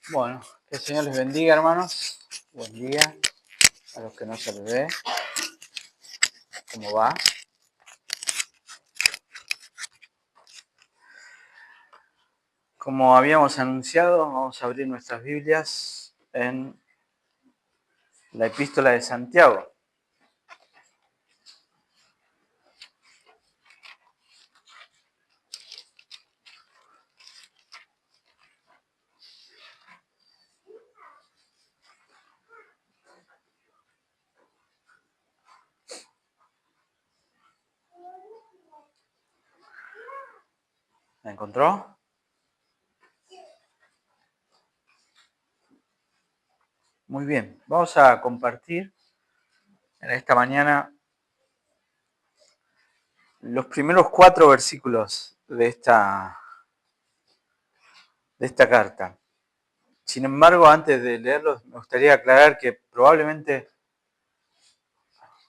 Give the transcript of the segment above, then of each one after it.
Bueno, que el Señor les bendiga, hermanos. Buen día a los que no se les ve. ¿Cómo va? Como habíamos anunciado, vamos a abrir nuestras Biblias en la Epístola de Santiago. ¿La encontró? Muy bien, vamos a compartir en esta mañana los primeros 4 versículos de esta carta. Sin embargo, antes de leerlos, me gustaría aclarar que probablemente,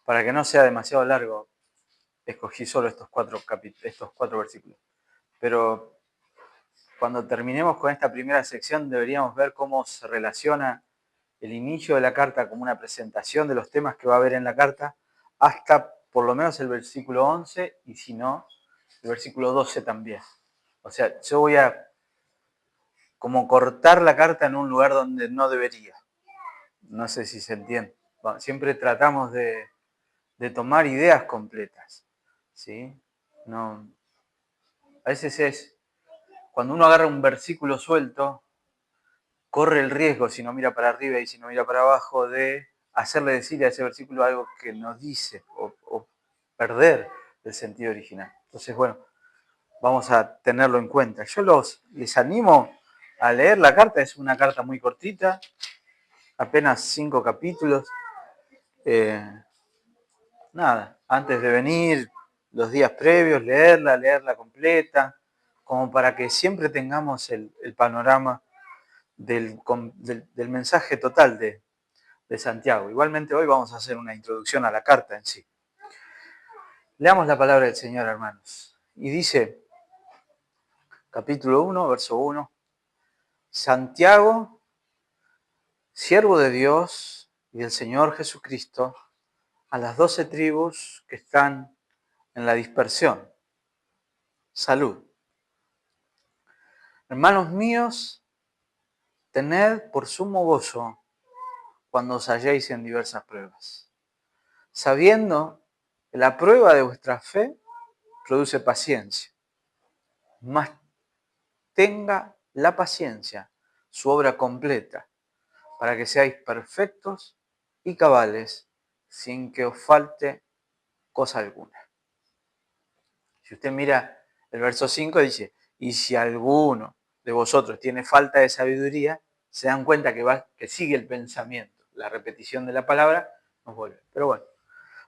para que no sea demasiado largo, escogí solo estos 4 versículos. Pero cuando terminemos con esta primera sección, deberíamos ver cómo se relaciona el inicio de la carta como una presentación de los temas que va a haber en la carta, hasta por lo menos el versículo 11, y si no, el versículo 12 también. O sea, yo voy a como cortar la carta en un lugar donde no debería. No sé si se entiende. Bueno, siempre tratamos de tomar ideas completas, ¿sí? No, a veces es, cuando uno agarra un versículo suelto, corre el riesgo, si no mira para arriba y si no mira para abajo, de hacerle decir a ese versículo algo que nos dice o perder el sentido original. Entonces, bueno, vamos a tenerlo en cuenta. Yo les animo a leer la carta, es una carta muy cortita, apenas 5 capítulos. Nada, antes de venir, los días previos, leerla completa, como para que siempre tengamos el panorama del mensaje total de Santiago. Igualmente hoy vamos a hacer una introducción a la carta en sí. Leamos la palabra del Señor, hermanos. Y dice, capítulo 1, verso 1, Santiago, siervo de Dios y del Señor Jesucristo, a las 12 tribus que están en la dispersión. Salud. Hermanos míos, tened por sumo gozo cuando os halléis en diversas pruebas, sabiendo que la prueba de vuestra fe produce paciencia. Mas tenga la paciencia su obra completa, para que seáis perfectos y cabales, sin que os falte cosa alguna. Si usted mira el verso 5, dice, y si alguno de vosotros tiene falta de sabiduría, se dan cuenta que sigue el pensamiento, la repetición de la palabra nos vuelve. Pero bueno,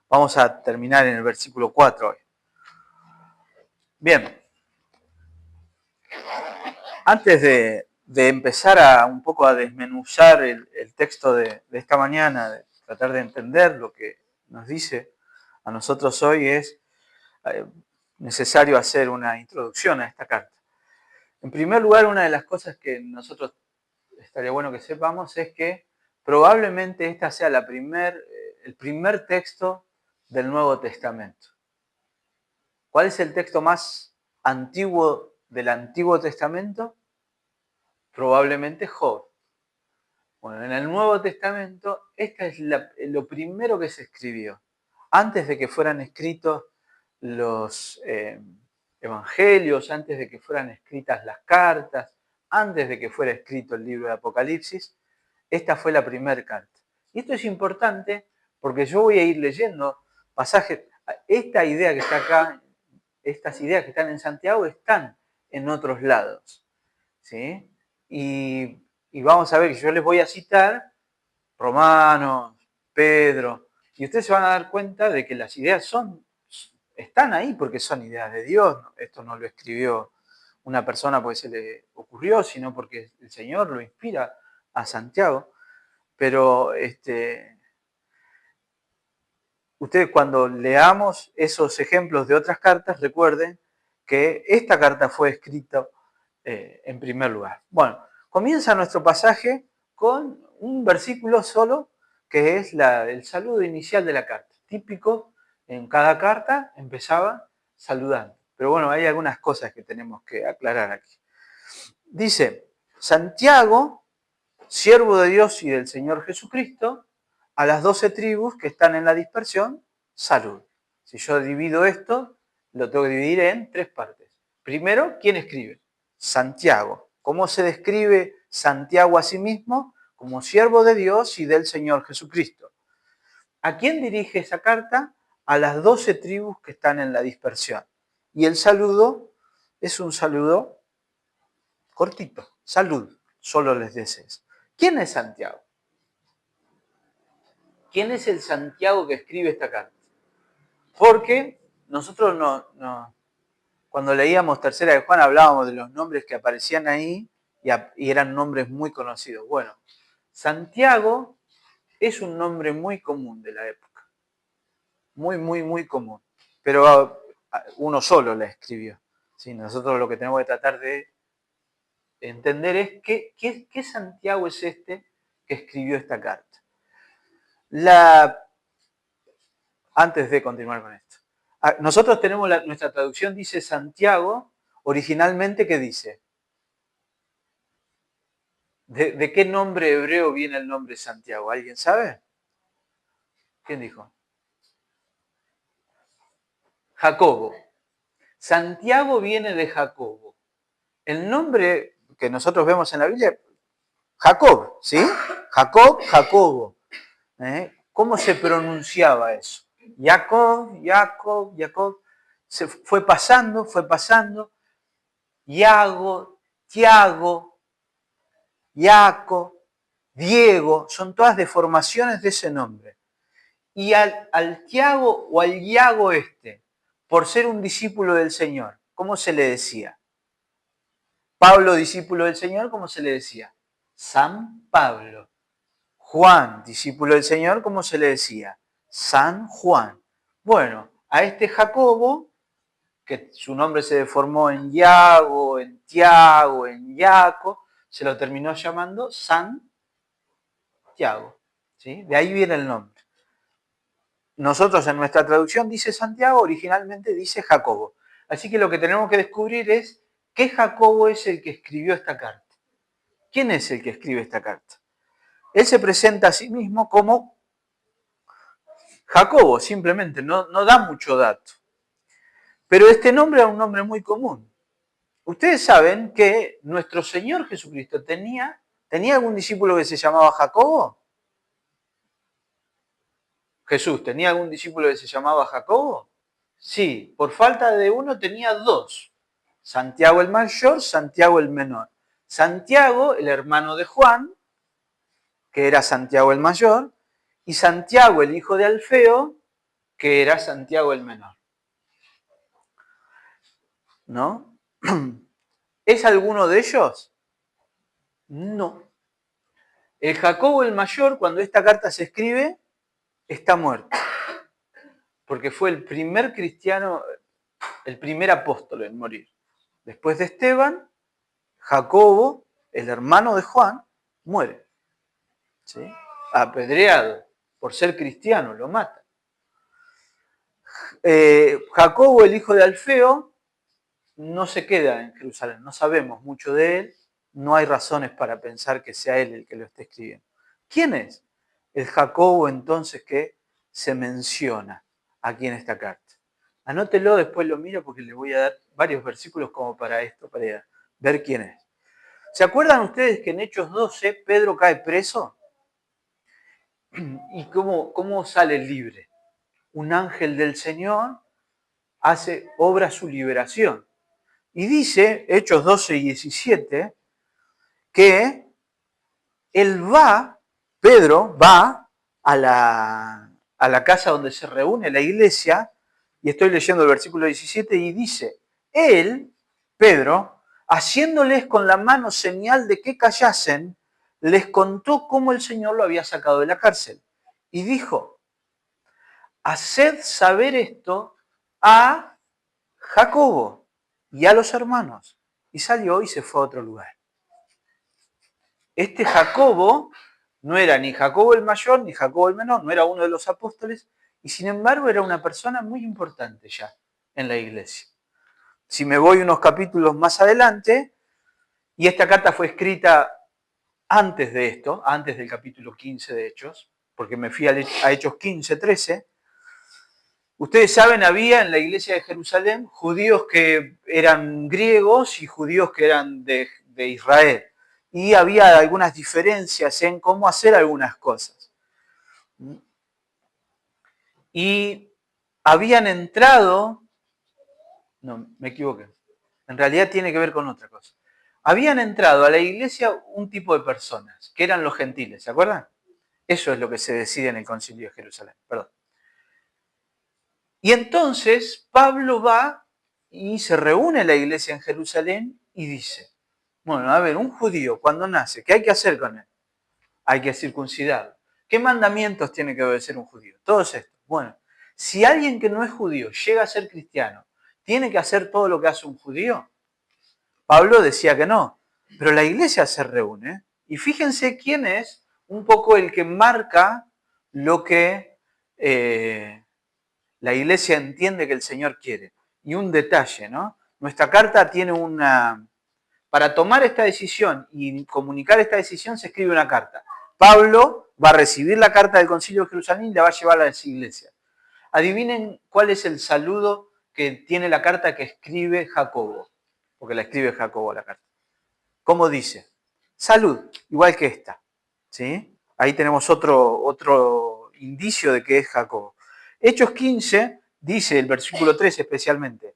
vamos a terminar en el versículo 4 hoy. Bien, antes de empezar un poco a desmenuzar el texto de esta mañana, de tratar de entender lo que nos dice a nosotros hoy, es necesario hacer una introducción a esta carta. En primer lugar, una de las cosas que nosotros estaría bueno que sepamos es que probablemente esta sea el primer texto del Nuevo Testamento. ¿Cuál es el texto más antiguo del Antiguo Testamento? Probablemente Job. Bueno, en el Nuevo Testamento, esta es lo primero que se escribió. Antes de que fueran escritos los evangelios, antes de que fueran escritas las cartas, antes de que fuera escrito el libro de Apocalipsis, esta fue la primera carta. Y esto es importante porque yo voy a ir leyendo pasajes. Esta idea que está acá, estas ideas que están en Santiago están en otros lados, ¿sí? Y vamos a ver que yo les voy a citar Romanos, Pedro, y ustedes se van a dar cuenta de que las ideas están ahí porque son ideas de Dios. Esto no lo escribió una persona porque se le ocurrió, sino porque el Señor lo inspira a Santiago. Pero ustedes cuando leamos esos ejemplos de otras cartas, recuerden que esta carta fue escrita en primer lugar. Bueno, Comienza nuestro pasaje con un versículo solo, que es el saludo inicial de la carta. Típico, en cada carta empezaba saludando. Pero bueno, hay algunas cosas que tenemos que aclarar aquí. Dice, Santiago, siervo de Dios y del Señor Jesucristo, a las 12 tribus que están en la dispersión, salud. Si yo divido esto, lo tengo que dividir en 3 partes. Primero, ¿quién escribe? Santiago. ¿Cómo se describe Santiago a sí mismo? Como siervo de Dios y del Señor Jesucristo. ¿A quién dirige esa carta? A las 12 tribus que están en la dispersión. Y el saludo es un saludo cortito. Salud, solo les desees. ¿Quién es Santiago? ¿Quién es el Santiago que escribe esta carta? Porque nosotros cuando leíamos Tercera de Juan hablábamos de los nombres que aparecían ahí y eran nombres muy conocidos. Bueno, Santiago es un nombre muy común de la época. Muy, muy, muy común. Pero uno solo la escribió. ¿Sí? Nosotros lo que tenemos que tratar de entender es qué Santiago es este que escribió esta carta. Antes de continuar con esto. Nosotros tenemos nuestra traducción dice Santiago, originalmente ¿qué dice? ¿De qué nombre hebreo viene el nombre Santiago? ¿Alguien sabe? ¿Quién dijo? Jacobo. Santiago viene de Jacobo. El nombre que nosotros vemos en la Biblia, Jacob, ¿sí? Jacobo. ¿Cómo se pronunciaba eso? Jacob. Se fue pasando. Iago, Tiago, Iaco, Diego, son todas deformaciones de ese nombre. Y al Tiago o al Iago por ser un discípulo del Señor, ¿cómo se le decía? Pablo, discípulo del Señor, ¿cómo se le decía? San Pablo. Juan, discípulo del Señor, ¿cómo se le decía? San Juan. Bueno, a Jacobo, que su nombre se deformó en Iago, en Tiago, en Iaco, se lo terminó llamando Santiago. ¿Sí? De ahí viene el nombre. Nosotros en nuestra traducción dice Santiago, originalmente dice Jacobo. Así que lo que tenemos que descubrir es qué Jacobo es el que escribió esta carta. ¿Quién es el que escribe esta carta? Él se presenta a sí mismo como Jacobo, simplemente, no da mucho dato. Pero este nombre era un nombre muy común. Ustedes saben que nuestro Señor Jesucristo tenía algún discípulo que se llamaba Jacobo. Jesús, ¿tenía algún discípulo que se llamaba Jacobo? Sí, por falta de uno tenía 2. Santiago el mayor, Santiago el menor. Santiago, el hermano de Juan, que era Santiago el mayor, y Santiago, el hijo de Alfeo, que era Santiago el menor. ¿No? ¿Es alguno de ellos? No. El Jacobo el mayor, cuando esta carta se escribe, está muerto. Porque fue el primer cristiano, el primer apóstol en morir. Después de Esteban, Jacobo, el hermano de Juan, muere. ¿Sí? Apedreado por ser cristiano, lo mata. Jacobo, el hijo de Alfeo, no se queda en Jerusalén, no sabemos mucho de él, no hay razones para pensar que sea él el que lo esté escribiendo. ¿Quién es el Jacobo entonces que se menciona aquí en esta carta? Anótelo, después lo miro porque le voy a dar varios versículos como para esto, para ver quién es. ¿Se acuerdan ustedes que en Hechos 12 Pedro cae preso? ¿Y cómo sale libre? Un ángel del Señor obra su liberación. Y dice, Hechos 12 y 17, que Pedro va a la casa donde se reúne la iglesia, y estoy leyendo el versículo 17, y dice, Pedro, haciéndoles con la mano señal de que callasen, les contó cómo el Señor lo había sacado de la cárcel. Y dijo, haced saber esto a Jacobo y a los hermanos. Y salió y se fue a otro lugar. Este Jacobo no era ni Jacobo el mayor ni Jacobo el menor, no era uno de los apóstoles, y sin embargo era una persona muy importante ya en la iglesia. Si me voy unos capítulos más adelante, y esta carta fue escrita antes de esto, antes del capítulo 15 de Hechos, porque me fui a Hechos 15, 13, ustedes saben, había en la iglesia de Jerusalén judíos que eran griegos y judíos que eran de Israel. Y había algunas diferencias en cómo hacer algunas cosas. Y habían entrado, no, me equivoqué, en realidad tiene que ver con otra cosa. Habían entrado a la iglesia un tipo de personas, que eran los gentiles, ¿se acuerdan? Eso es lo que se decide en el Concilio de Jerusalén, perdón. Y entonces Pablo va y se reúne en la iglesia en Jerusalén y dice, bueno, a ver, un judío cuando nace, ¿qué hay que hacer con él? Hay que circuncidarlo. ¿Qué mandamientos tiene que obedecer un judío? Todos estos. Bueno, si alguien que no es judío llega a ser cristiano, ¿tiene que hacer todo lo que hace un judío? Pablo decía que no, pero la iglesia se reúne y fíjense quién es un poco el que marca lo que la iglesia entiende que el Señor quiere. Y un detalle, ¿no? Nuestra carta tiene una... Para tomar esta decisión y comunicar esta decisión se escribe una carta. Pablo va a recibir la carta del Concilio de Jerusalén y la va a llevar a las iglesias. Adivinen cuál es el saludo que tiene la carta que escribe Jacobo, porque la escribe Jacobo la carta. ¿Cómo dice? Salud, igual que esta. ¿Sí? Ahí tenemos otro indicio de que es Jacobo. Hechos 15 dice, el versículo 3 especialmente,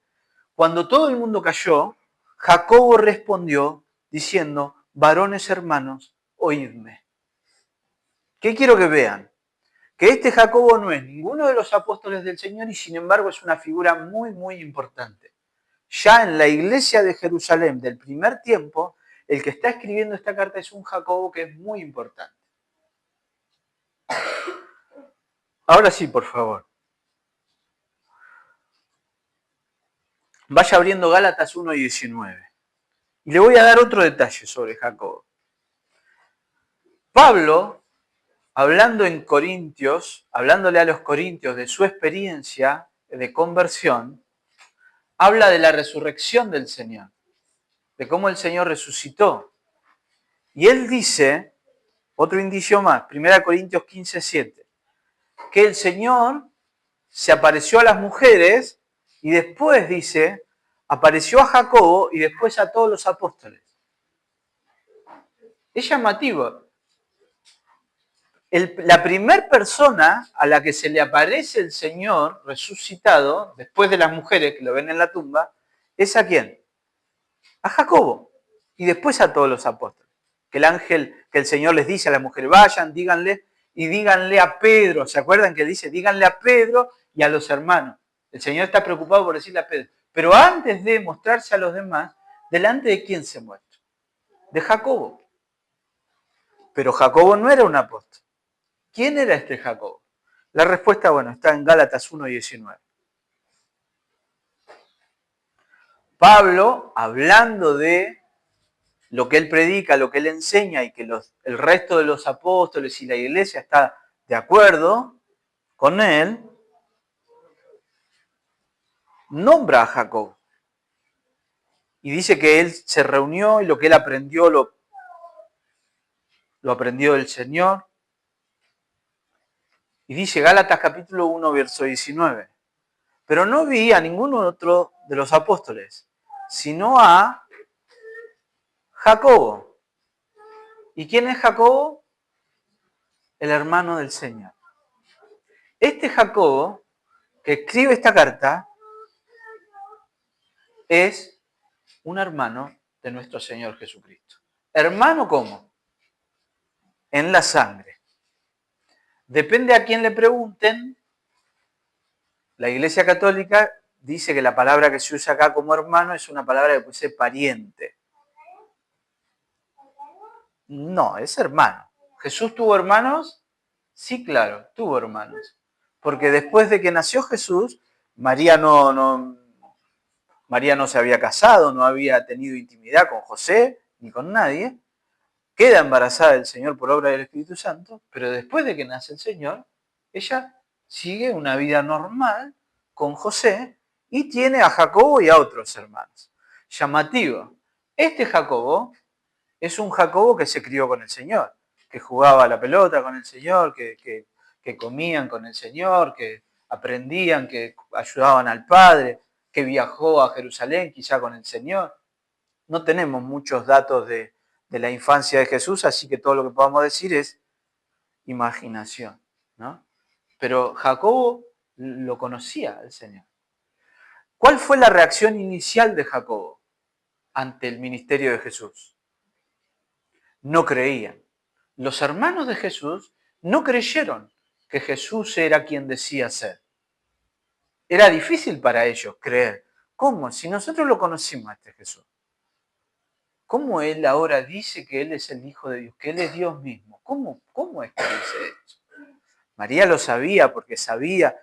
cuando todo el mundo cayó, Jacobo respondió diciendo, varones hermanos, oídme. ¿Qué quiero que vean? Que este Jacobo no es ninguno de los apóstoles del Señor y sin embargo es una figura muy, muy importante. Ya en la iglesia de Jerusalén del primer tiempo, el que está escribiendo esta carta es un Jacobo que es muy importante. Ahora sí, por favor. Vaya abriendo Gálatas 1:19. Y le voy a dar otro detalle sobre Jacobo. Pablo, hablando en Corintios, hablándole a los corintios de su experiencia de conversión, habla de la resurrección del Señor, de cómo el Señor resucitó. Y él dice, otro indicio más, 1 Corintios 15:7, que el Señor se apareció a las mujeres y después dice, apareció a Jacobo y después a todos los apóstoles. Es llamativo. La primera persona a la que se le aparece el Señor resucitado, después de las mujeres que lo ven en la tumba, ¿es a quién? A Jacobo. Y después a todos los apóstoles. Que el ángel, que el Señor les dice a las mujeres, vayan, díganle, y díganle a Pedro. ¿Se acuerdan que dice? Díganle a Pedro y a los hermanos. El Señor está preocupado por decirle a Pedro. Pero antes de mostrarse a los demás, ¿delante de quién se muestra? De Jacobo. Pero Jacobo no era un apóstol. ¿Quién era este Jacobo? La respuesta, bueno, está en Gálatas 1:19. Pablo, hablando de lo que él predica, lo que él enseña y que el resto de los apóstoles y la iglesia está de acuerdo con él, nombra a Jacob. Y dice que él se reunió y lo que él aprendió lo aprendió del Señor. Y dice Gálatas capítulo 1, verso 19. Pero no vi a ninguno otro de los apóstoles, sino a Jacobo. ¿Y quién es Jacobo? El hermano del Señor. Este Jacobo, que escribe esta carta, es un hermano de nuestro Señor Jesucristo. ¿Hermano cómo? En la sangre. Depende a quién le pregunten, la Iglesia Católica dice que la palabra que se usa acá como hermano es una palabra que puede ser pariente. No, es hermano. ¿Jesús tuvo hermanos? Sí, claro, tuvo hermanos. Porque después de que nació Jesús, María no se había casado, no había tenido intimidad con José ni con nadie. queda embarazada del Señor por obra del Espíritu Santo, pero después de que nace el Señor, ella sigue una vida normal con José y tiene a Jacobo y a otros hermanos. Llamativo. Este Jacobo es un Jacobo que se crió con el Señor, que jugaba a la pelota con el Señor, que comían con el Señor, que aprendían, que ayudaban al Padre, que viajó a Jerusalén quizá con el Señor. No tenemos muchos datos de la infancia de Jesús, así que todo lo que podamos decir es imaginación, ¿no? Pero Jacobo lo conocía al Señor. ¿Cuál fue la reacción inicial de Jacobo ante el ministerio de Jesús? No creían. Los hermanos de Jesús no creyeron que Jesús era quien decía ser. Era difícil para ellos creer. ¿Cómo? Si nosotros lo conocimos a este Jesús. ¿Cómo él ahora dice que él es el Hijo de Dios, que él es Dios mismo? ¿Cómo es que dice eso? María lo sabía porque sabía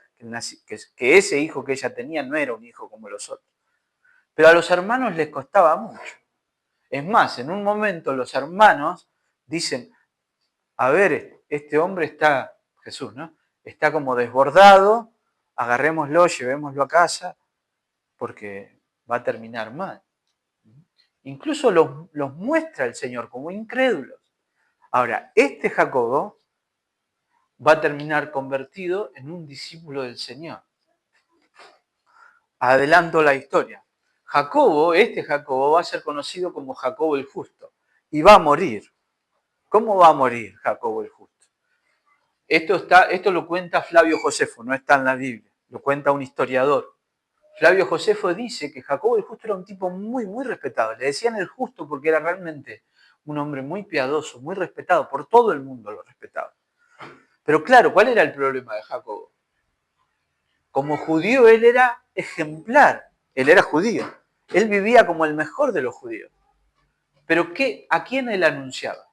que ese hijo que ella tenía no era un hijo como los otros. Pero a los hermanos les costaba mucho. Es más, en un momento los hermanos dicen, a ver, este hombre está, Jesús, ¿no? Está como desbordado, agarrémoslo, llevémoslo a casa, porque va a terminar mal. Incluso los muestra el Señor como incrédulos. Ahora, este Jacobo va a terminar convertido en un discípulo del Señor. Adelanto la historia. Este Jacobo va a ser conocido como Jacobo el Justo y va a morir. ¿Cómo va a morir Jacobo el Justo? Esto lo cuenta Flavio Josefo, no está en la Biblia, lo cuenta un historiador. Flavio Josefo dice que Jacobo el Justo era un tipo muy, muy respetado. Le decían el Justo porque era realmente un hombre muy piadoso, muy respetado, por todo el mundo lo respetaba. Pero claro, ¿cuál era el problema de Jacobo? Como judío él era ejemplar, él era judío, él vivía como el mejor de los judíos. Pero ¿a quién él anunciaba?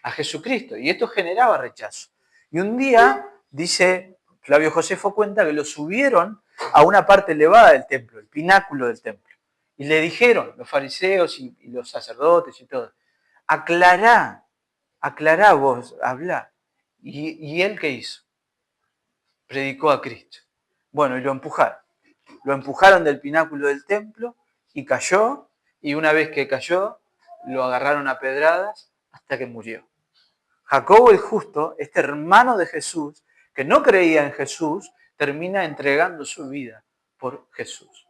A Jesucristo, y esto generaba rechazo. Y un día, dice Flavio Josefo, cuenta que lo subieron a una parte elevada del templo, el pináculo del templo, y le dijeron, los fariseos y los sacerdotes y todo, aclará vos, hablá. ¿Y él qué hizo? Predicó a Cristo. Bueno, y lo empujaron. Lo empujaron del pináculo del templo y cayó, y una vez que cayó, lo agarraron a pedradas hasta que murió. Jacobo el Justo, este hermano de Jesús, que no creía en Jesús, termina entregando su vida por Jesús.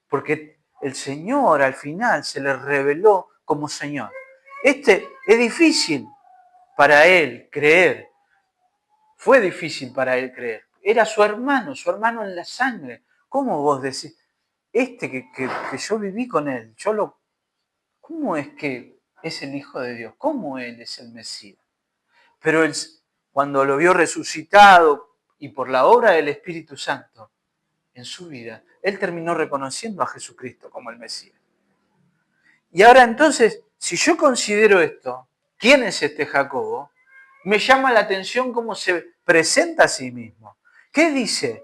Porque el Señor al final se le reveló como Señor. Es difícil para él creer. Fue difícil para él creer. Era su hermano en la sangre. ¿Cómo vos decís? Que yo viví con él, ¿cómo es que es el Hijo de Dios? ¿Cómo él es el Mesías? Pero él, cuando lo vio resucitado y por la obra del Espíritu Santo en su vida, él terminó reconociendo a Jesucristo como el Mesías. Y ahora entonces, si yo considero esto, ¿quién es este Jacobo? Me llama la atención cómo se presenta a sí mismo. ¿Qué dice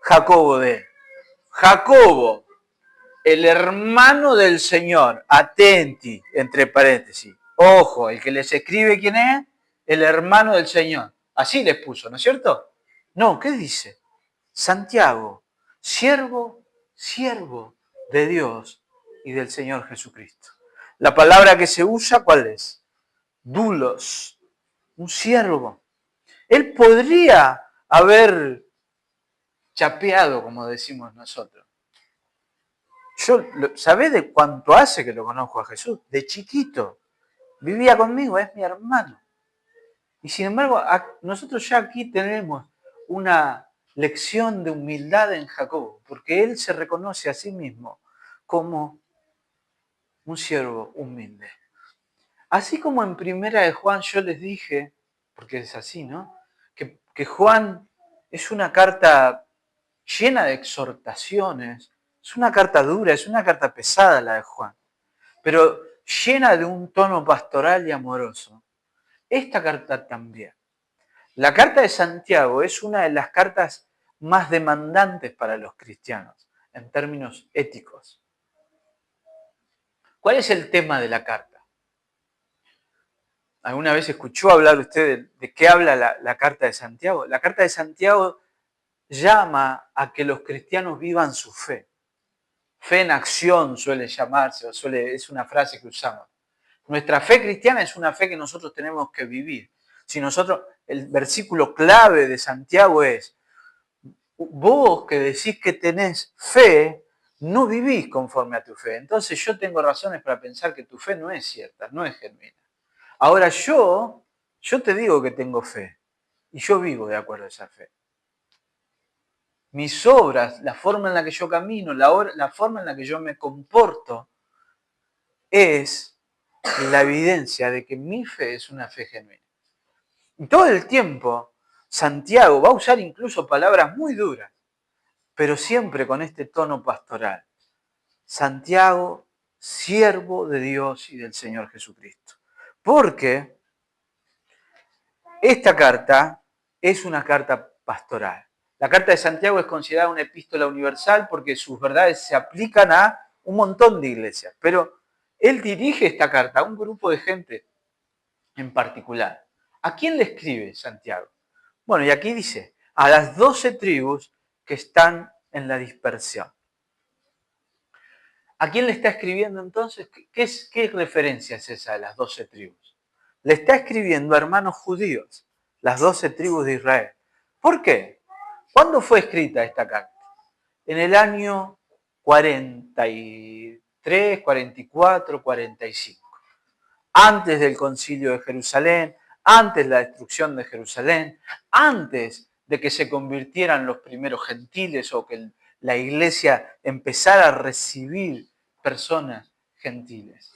Jacobo de él? Jacobo, el hermano del Señor, atenti, entre paréntesis. Ojo, el que les escribe quién es, el hermano del Señor. Así les puso, ¿no es cierto? No, ¿qué dice? Santiago, siervo de Dios y del Señor Jesucristo. La palabra que se usa, ¿cuál es? Dulos, un siervo. Él podría haber chapeado, como decimos nosotros. ¿Sabés de cuánto hace que lo conozco a Jesús? De chiquito. Vivía conmigo, es mi hermano. Y sin embargo, nosotros ya aquí tenemos una lección de humildad en Jacobo, porque él se reconoce a sí mismo como un siervo humilde. Así como en primera de Juan yo les dije, porque es así, ¿no? Que Juan es una carta llena de exhortaciones, es una carta dura, es una carta pesada la de Juan, pero llena de un tono pastoral y amoroso. Esta carta también. La carta de Santiago es una de las cartas más demandantes para los cristianos en términos éticos. ¿Cuál es el tema de la carta? ¿Alguna vez escuchó hablar usted de qué habla la carta de Santiago? La carta de Santiago llama a que los cristianos vivan su fe. Fe en acción suele llamarse, es una frase que usamos. Nuestra fe cristiana es una fe que nosotros tenemos que vivir. Si nosotros, el versículo clave de Santiago es: vos que decís que tenés fe, no vivís conforme a tu fe. Entonces yo tengo razones para pensar que tu fe no es cierta, no es genuina. Ahora yo te digo que tengo fe y yo vivo de acuerdo a esa fe. Mis obras, la forma en la que yo camino, la forma en la que yo me comporto, es la evidencia de que mi fe es una fe genuina. Y todo el tiempo Santiago va a usar incluso palabras muy duras, pero siempre con este tono pastoral. Santiago, siervo de Dios y del Señor Jesucristo. Porque esta carta es una carta pastoral. La carta de Santiago es considerada una epístola universal porque sus verdades se aplican a un montón de iglesias, pero él dirige esta carta a un grupo de gente en particular. ¿A quién le escribe Santiago? Bueno, y aquí dice, a las 12 tribus que están en la dispersión. ¿A quién le está escribiendo entonces? ¿Qué referencia es esa de las 12 tribus? Le está escribiendo a hermanos judíos, las 12 tribus de Israel. ¿Por qué? ¿Cuándo fue escrita esta carta? En el año 43, 44, 45. Antes del concilio de Jerusalén, antes de la destrucción de Jerusalén, antes de que se convirtieran los primeros gentiles o que la iglesia empezara a recibir personas gentiles.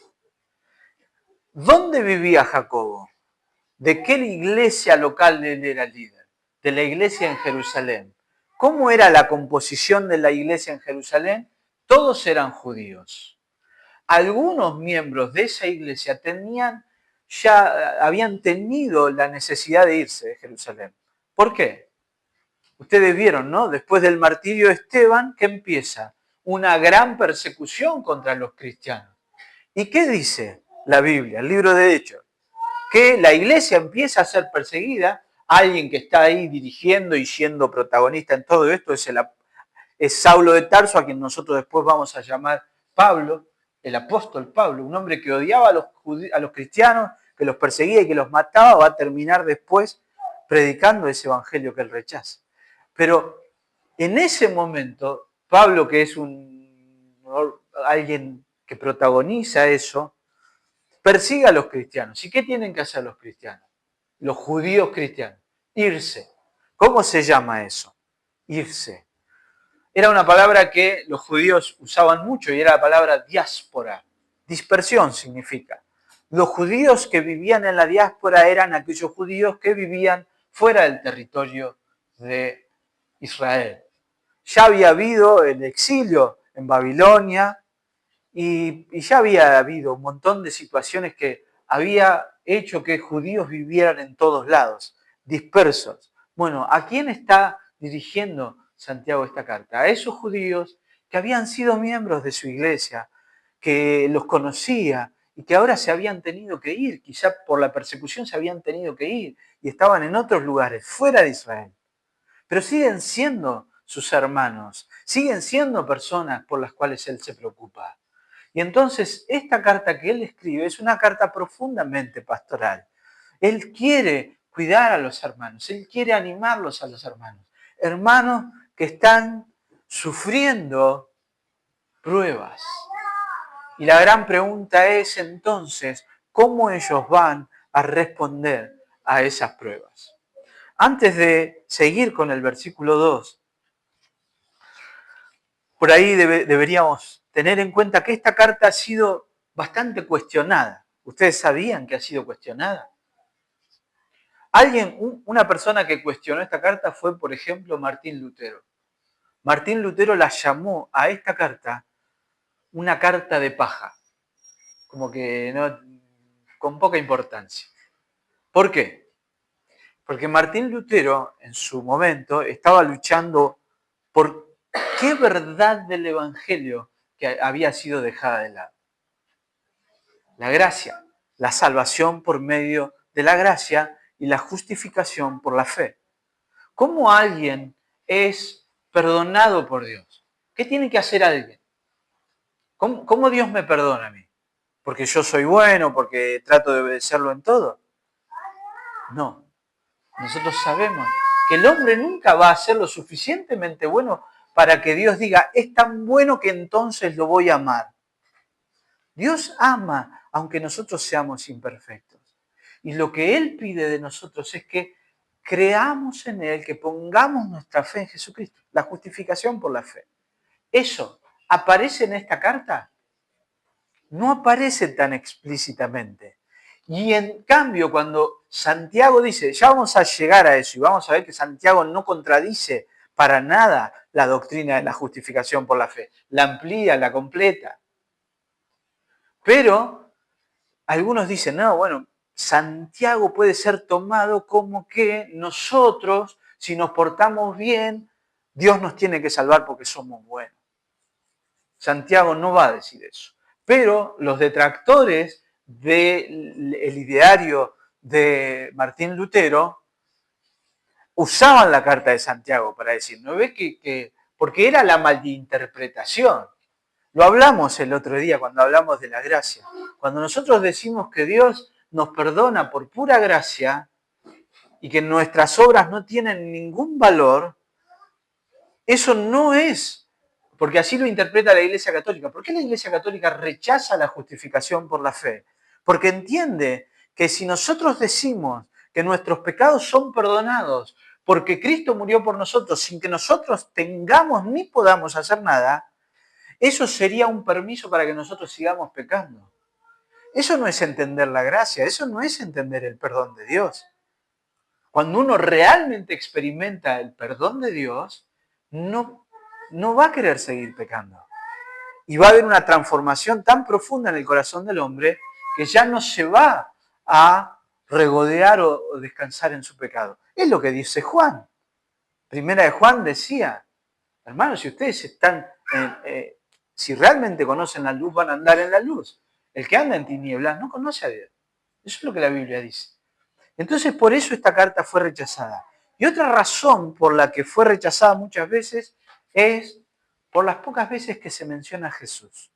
¿Dónde vivía Jacobo? ¿De qué iglesia local él era líder? De la iglesia en Jerusalén. ¿Cómo era la composición de la iglesia en Jerusalén? Todos eran judíos. Algunos miembros de esa iglesia habían tenido la necesidad de irse de Jerusalén. ¿Por qué? Ustedes vieron, ¿no? Después del martirio de Esteban, que empieza una gran persecución contra los cristianos. ¿Y qué dice la Biblia, el libro de Hechos? Que la iglesia empieza a ser perseguida. Alguien que está ahí dirigiendo y siendo protagonista en todo esto es Saulo de Tarso, a quien nosotros después vamos a llamar Pablo, el apóstol Pablo, un hombre que odiaba a los cristianos, que los perseguía y que los mataba, va a terminar después predicando ese evangelio que él rechaza. Pero en ese momento, Pablo, que es alguien que protagoniza eso, persigue a los cristianos. ¿Y qué tienen que hacer los cristianos? Los judíos cristianos. Irse. ¿Cómo se llama eso? Irse. Era una palabra que los judíos usaban mucho y era la palabra diáspora. Dispersión significa. Los judíos que vivían en la diáspora eran aquellos judíos que vivían fuera del territorio de Israel. Ya había habido el exilio en Babilonia y ya había habido un montón de situaciones que había hecho que judíos vivieran en todos lados, dispersos. Bueno, ¿a quién está dirigiendo Santiago esta carta? A esos judíos que habían sido miembros de su iglesia, que los conocía y que ahora se habían tenido que ir, quizá por la persecución se habían tenido que ir y estaban en otros lugares, fuera de Israel. Pero siguen siendo sus hermanos, siguen siendo personas por las cuales él se preocupa. Y entonces esta carta que él escribe es una carta profundamente pastoral. Él quiere cuidar a los hermanos, él quiere animarlos a los hermanos. Hermanos que están sufriendo pruebas. Y la gran pregunta es entonces, ¿cómo ellos van a responder a esas pruebas? Antes de seguir con el versículo 2, por ahí deberíamos tener en cuenta que esta carta ha sido bastante cuestionada. ¿Ustedes sabían que ha sido cuestionada? Una persona que cuestionó esta carta fue, por ejemplo, Martín Lutero. Martín Lutero la llamó a esta carta una carta de paja, como que no, con poca importancia. ¿Por qué? Porque Martín Lutero, en su momento, estaba luchando por qué verdad del Evangelio que había sido dejada de lado. La gracia, la salvación por medio de la gracia y la justificación por la fe. ¿Cómo alguien es perdonado por Dios? ¿Qué tiene que hacer alguien? ¿Cómo Dios me perdona a mí? ¿Porque yo soy bueno? ¿Porque trato de obedecerlo en todo? No. Nosotros sabemos que el hombre nunca va a ser lo suficientemente bueno para que Dios diga, es tan bueno que entonces lo voy a amar. Dios ama aunque nosotros seamos imperfectos. Y lo que Él pide de nosotros es que creamos en Él, que pongamos nuestra fe en Jesucristo, la justificación por la fe. ¿Eso aparece en esta carta? No aparece tan explícitamente. Y en cambio, cuando Santiago dice, ya vamos a llegar a eso y vamos a ver que Santiago no contradice para nada la doctrina de la justificación por la fe, la amplía, la completa. Pero algunos dicen, no, bueno, Santiago puede ser tomado como que nosotros, si nos portamos bien, Dios nos tiene que salvar porque somos buenos. Santiago no va a decir eso. Pero los detractores del ideario de Martín Lutero usaban la carta de Santiago para decir, ¿no ves que porque era la malinterpretación? Lo hablamos el otro día cuando hablamos de la gracia. Cuando nosotros decimos que Dios nos perdona por pura gracia y que nuestras obras no tienen ningún valor, eso no es, porque así lo interpreta la Iglesia Católica. ¿Por qué la Iglesia Católica rechaza la justificación por la fe? Porque entiende que si nosotros decimos que nuestros pecados son perdonados porque Cristo murió por nosotros sin que nosotros tengamos ni podamos hacer nada, eso sería un permiso para que nosotros sigamos pecando. Eso no es entender la gracia, eso no es entender el perdón de Dios. Cuando uno realmente experimenta el perdón de Dios, no va a querer seguir pecando. Y va a haber una transformación tan profunda en el corazón del hombre que ya no se va a regodear o descansar en su pecado. Es lo que dice Juan. Primera de Juan decía, hermanos, si ustedes están, si realmente conocen la luz, van a andar en la luz. El que anda en tinieblas no conoce a Dios. Eso es lo que la Biblia dice. Entonces, por eso esta carta fue rechazada. Y otra razón por la que fue rechazada muchas veces es por las pocas veces que se menciona a Jesús.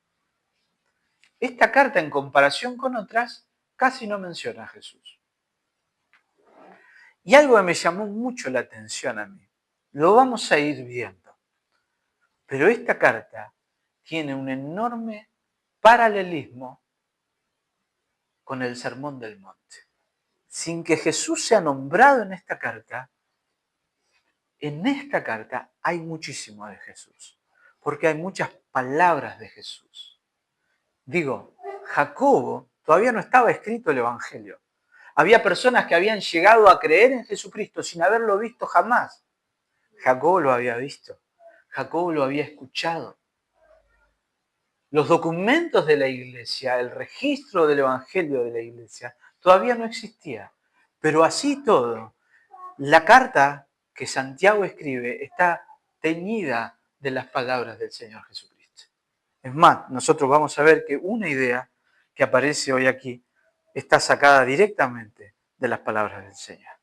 Esta carta, en comparación con otras, casi no menciona a Jesús. Y algo que me llamó mucho la atención a mí, lo vamos a ir viendo. Pero esta carta tiene un enorme paralelismo con el Sermón del Monte. Sin que Jesús sea nombrado en esta carta hay muchísimo de Jesús, porque hay muchas palabras de Jesús. Digo, Jacobo todavía no estaba escrito el Evangelio. Había personas que habían llegado a creer en Jesucristo sin haberlo visto jamás. Jacobo lo había visto, Jacobo lo había escuchado. Los documentos de la iglesia, el registro del Evangelio de la iglesia, todavía no existía. Pero así todo, la carta que Santiago escribe está teñida de las palabras del Señor Jesucristo. Es más, nosotros vamos a ver que una idea que aparece hoy aquí está sacada directamente de las palabras del Señor.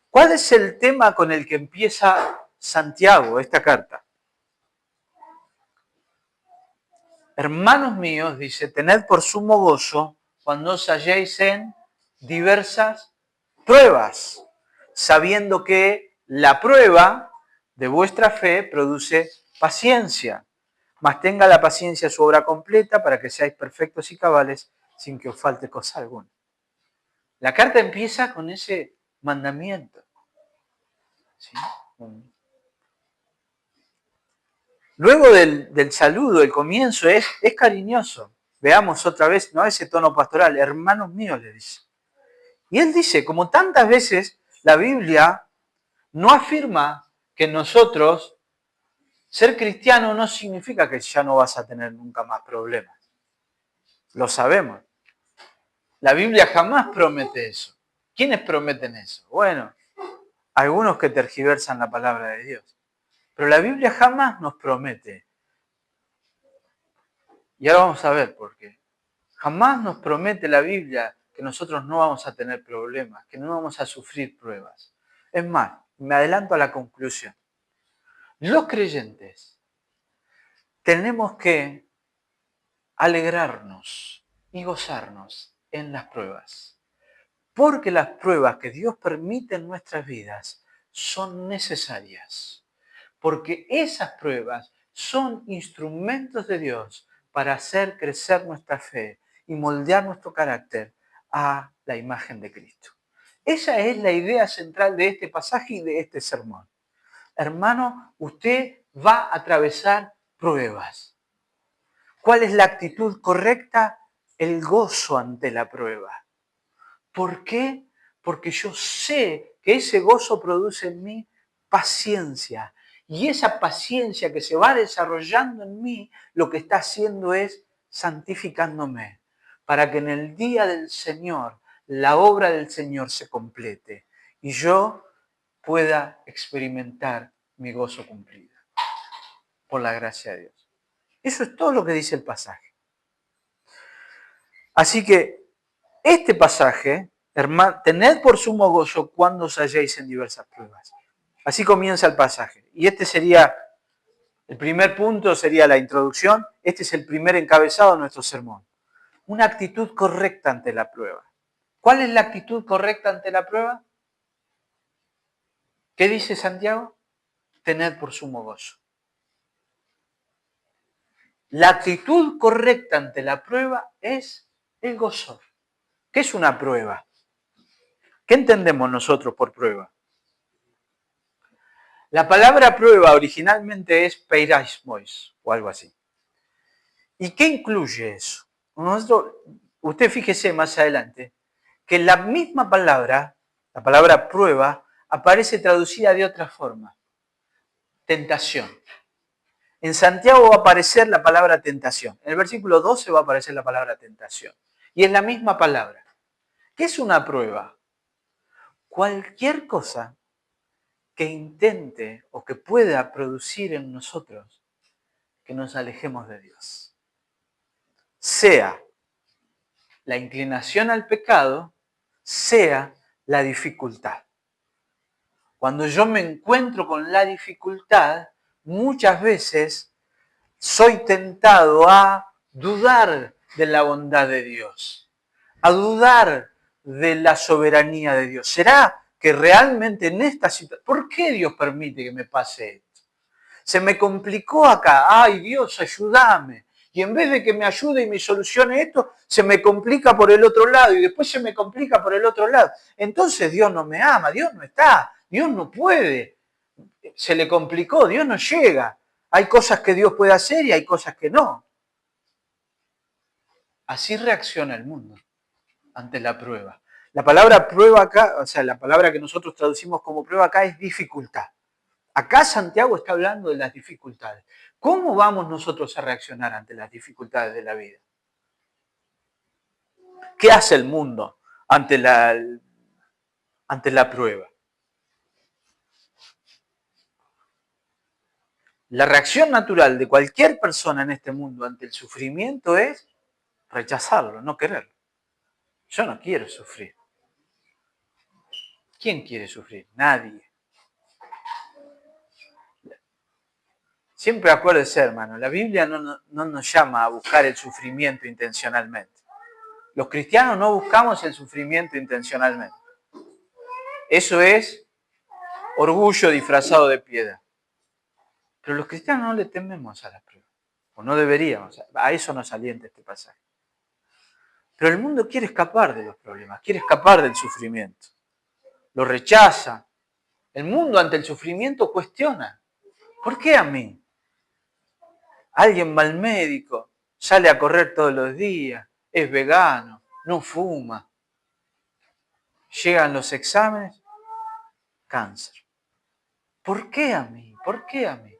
¿Cuál es el tema con el que empieza Santiago esta carta? Hermanos míos, dice, tened por sumo gozo cuando os halléis en diversas pruebas, sabiendo que la prueba de vuestra fe produce paciencia. Mas tenga la paciencia su obra completa para que seáis perfectos y cabales sin que os falte cosa alguna. La carta empieza con ese mandamiento. ¿Sí? Luego del saludo, el comienzo es cariñoso. Veamos otra vez, ¿no? Ese tono pastoral. Hermanos míos, le dice. Y él dice, como tantas veces la Biblia no afirma que nosotros, ser cristiano no significa que ya no vas a tener nunca más problemas. Lo sabemos. La Biblia jamás promete eso. ¿Quiénes prometen eso? Bueno, algunos que tergiversan la palabra de Dios. Pero la Biblia jamás nos promete. Y ahora vamos a ver por qué. Jamás nos promete la Biblia que nosotros no vamos a tener problemas, que no vamos a sufrir pruebas. Es más, me adelanto a la conclusión. Los creyentes tenemos que alegrarnos y gozarnos en las pruebas, porque las pruebas que Dios permite en nuestras vidas son necesarias, porque esas pruebas son instrumentos de Dios para hacer crecer nuestra fe y moldear nuestro carácter a la imagen de Cristo. Esa es la idea central de este pasaje y de este sermón. Hermano, usted va a atravesar pruebas. ¿Cuál es la actitud correcta? El gozo ante la prueba. ¿Por qué? Porque yo sé que ese gozo produce en mí paciencia. Y esa paciencia que se va desarrollando en mí, lo que está haciendo es santificándome, para que en el día del Señor, la obra del Señor se complete y yo pueda experimentar mi gozo cumplido, por la gracia de Dios. Eso es todo lo que dice el pasaje. Así que este pasaje, hermano, tened por sumo gozo cuando os halléis en diversas pruebas. Así comienza el pasaje. Y este sería, el primer punto sería la introducción. Este es el primer encabezado de nuestro sermón. Una actitud correcta ante la prueba. ¿Cuál es la actitud correcta ante la prueba? ¿Qué dice Santiago? Tened por sumo gozo. La actitud correcta ante la prueba es el gozo. ¿Qué es una prueba? ¿Qué entendemos nosotros por prueba? La palabra prueba originalmente es peirasmos o algo así. ¿Y qué incluye eso? Usted fíjese más adelante que la misma palabra, la palabra prueba, aparece traducida de otra forma. Tentación. En Santiago va a aparecer la palabra tentación. En el versículo 12 va a aparecer la palabra tentación. Y es la misma palabra. ¿Qué es una prueba? Cualquier cosa que intente o que pueda producir en nosotros que nos alejemos de Dios. Sea la inclinación al pecado, sea la dificultad. Cuando yo me encuentro con la dificultad, muchas veces soy tentado a dudar de la bondad de Dios, a dudar de la soberanía de Dios. ¿Será que realmente en esta situación, por qué Dios permite que me pase esto? Se me complicó acá, ay Dios, ayúdame. Y en vez de que me ayude y me solucione esto, se me complica por el otro lado y después se me complica por el otro lado. Entonces Dios no me ama, Dios no está, Dios no puede. Se le complicó, Dios no llega. Hay cosas que Dios puede hacer y hay cosas que no. Así reacciona el mundo ante la prueba. La palabra prueba acá, o sea, la palabra que nosotros traducimos como prueba acá es dificultad. Acá Santiago está hablando de las dificultades. ¿Cómo vamos nosotros a reaccionar ante las dificultades de la vida? ¿Qué hace el mundo ante la prueba? La reacción natural de cualquier persona en este mundo ante el sufrimiento es rechazarlo, no quererlo. Yo no quiero sufrir. ¿Quién quiere sufrir? Nadie. Siempre acuérdese, hermano, la Biblia no nos llama a buscar el sufrimiento intencionalmente. Los cristianos no buscamos el sufrimiento intencionalmente. Eso es orgullo disfrazado de piedad. Pero los cristianos no le tememos a la prueba. O no deberíamos. A eso nos alienta este pasaje. Pero el mundo quiere escapar de los problemas, quiere escapar del sufrimiento. Lo rechaza. El mundo ante el sufrimiento cuestiona. ¿Por qué a mí? Alguien va al médico, sale a correr todos los días, es vegano, no fuma. Llegan los exámenes, cáncer. ¿Por qué a mí? ¿Por qué a mí?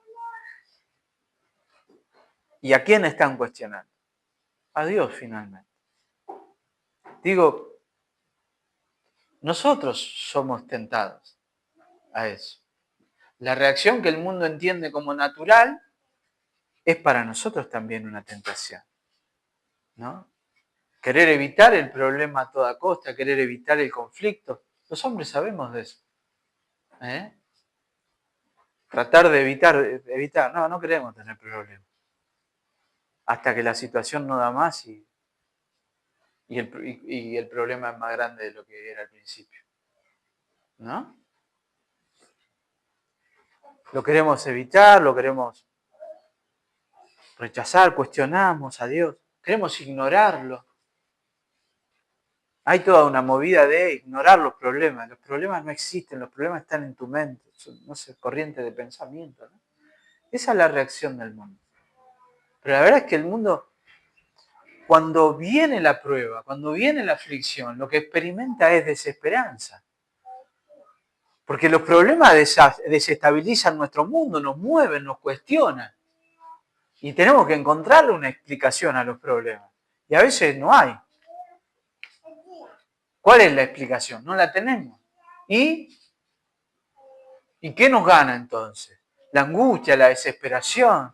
¿Y a quién están cuestionando? A Dios finalmente. Digo, nosotros somos tentados a eso. La reacción que el mundo entiende como natural es para nosotros también una tentación, ¿no? querer evitar el problema a toda costa, querer evitar el conflicto. Los hombres sabemos de eso. Tratar de evitar. No queremos tener problemas. Hasta que la situación no da más y el problema es más grande de lo que era al principio. ¿No? Lo queremos evitar, lo queremos rechazar, cuestionamos a Dios, queremos ignorarlo. Hay toda una movida de ignorar los problemas. Los problemas no existen, los problemas están en tu mente, son, no sé, corriente de pensamiento, ¿no? Esa es la reacción del mundo. Pero la verdad es que el mundo, cuando viene la prueba, cuando viene la aflicción, lo que experimenta es desesperanza. Porque los problemas desestabilizan nuestro mundo, nos mueven, nos cuestionan. Y tenemos que encontrarle una explicación a los problemas. Y a veces no hay. ¿Cuál es la explicación? No la tenemos. ¿Y qué nos gana entonces? La angustia, la desesperación.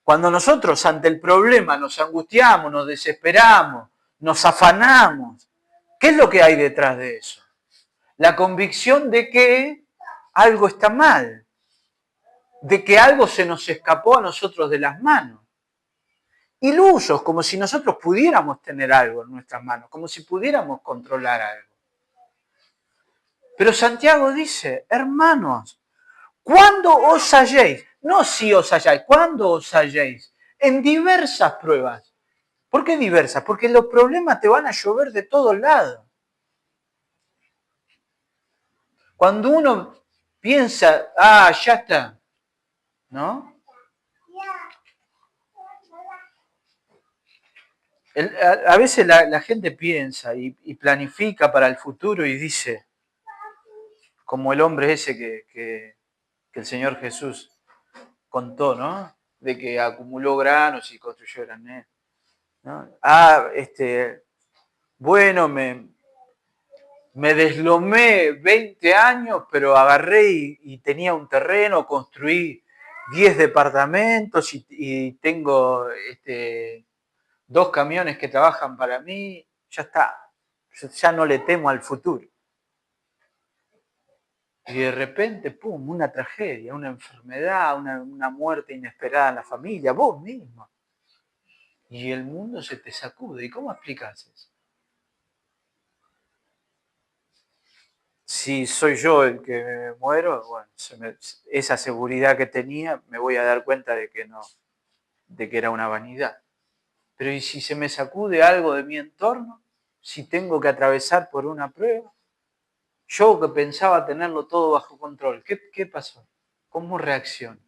Cuando nosotros ante el problema nos angustiamos, nos desesperamos, nos afanamos, ¿qué es lo que hay detrás de eso? La convicción de que algo está mal, de que algo se nos escapó a nosotros de las manos. Ilusos, como si nosotros pudiéramos tener algo en nuestras manos, como si pudiéramos controlar algo. Pero Santiago dice, hermanos, cuando os halléis, no si os halláis, cuando os halléis, en diversas pruebas. ¿Por qué diversas? Porque los problemas te van a llover de todos lados. Cuando uno piensa, ya está, ¿no? A veces la gente piensa y planifica para el futuro y dice, como el hombre ese que el Señor Jesús contó, ¿no? De que acumuló granos y construyó graneros, ¿no? Bueno, me deslomé 20 años, pero agarré y tenía un terreno, construí 10 departamentos y tengo 2 camiones que trabajan para mí, ya está, ya no le temo al futuro. Y de repente, pum, una tragedia, una enfermedad, una muerte inesperada en la familia, vos mismo. Y el mundo se te sacude. ¿Y cómo explicas eso? Si soy yo el que me muero, bueno, esa seguridad que tenía, me voy a dar cuenta de que no, de que era una vanidad. Pero ¿y si se me sacude algo de mi entorno? Si tengo que atravesar por una prueba. Yo que pensaba tenerlo todo bajo control, ¿qué pasó? ¿Cómo reacciono?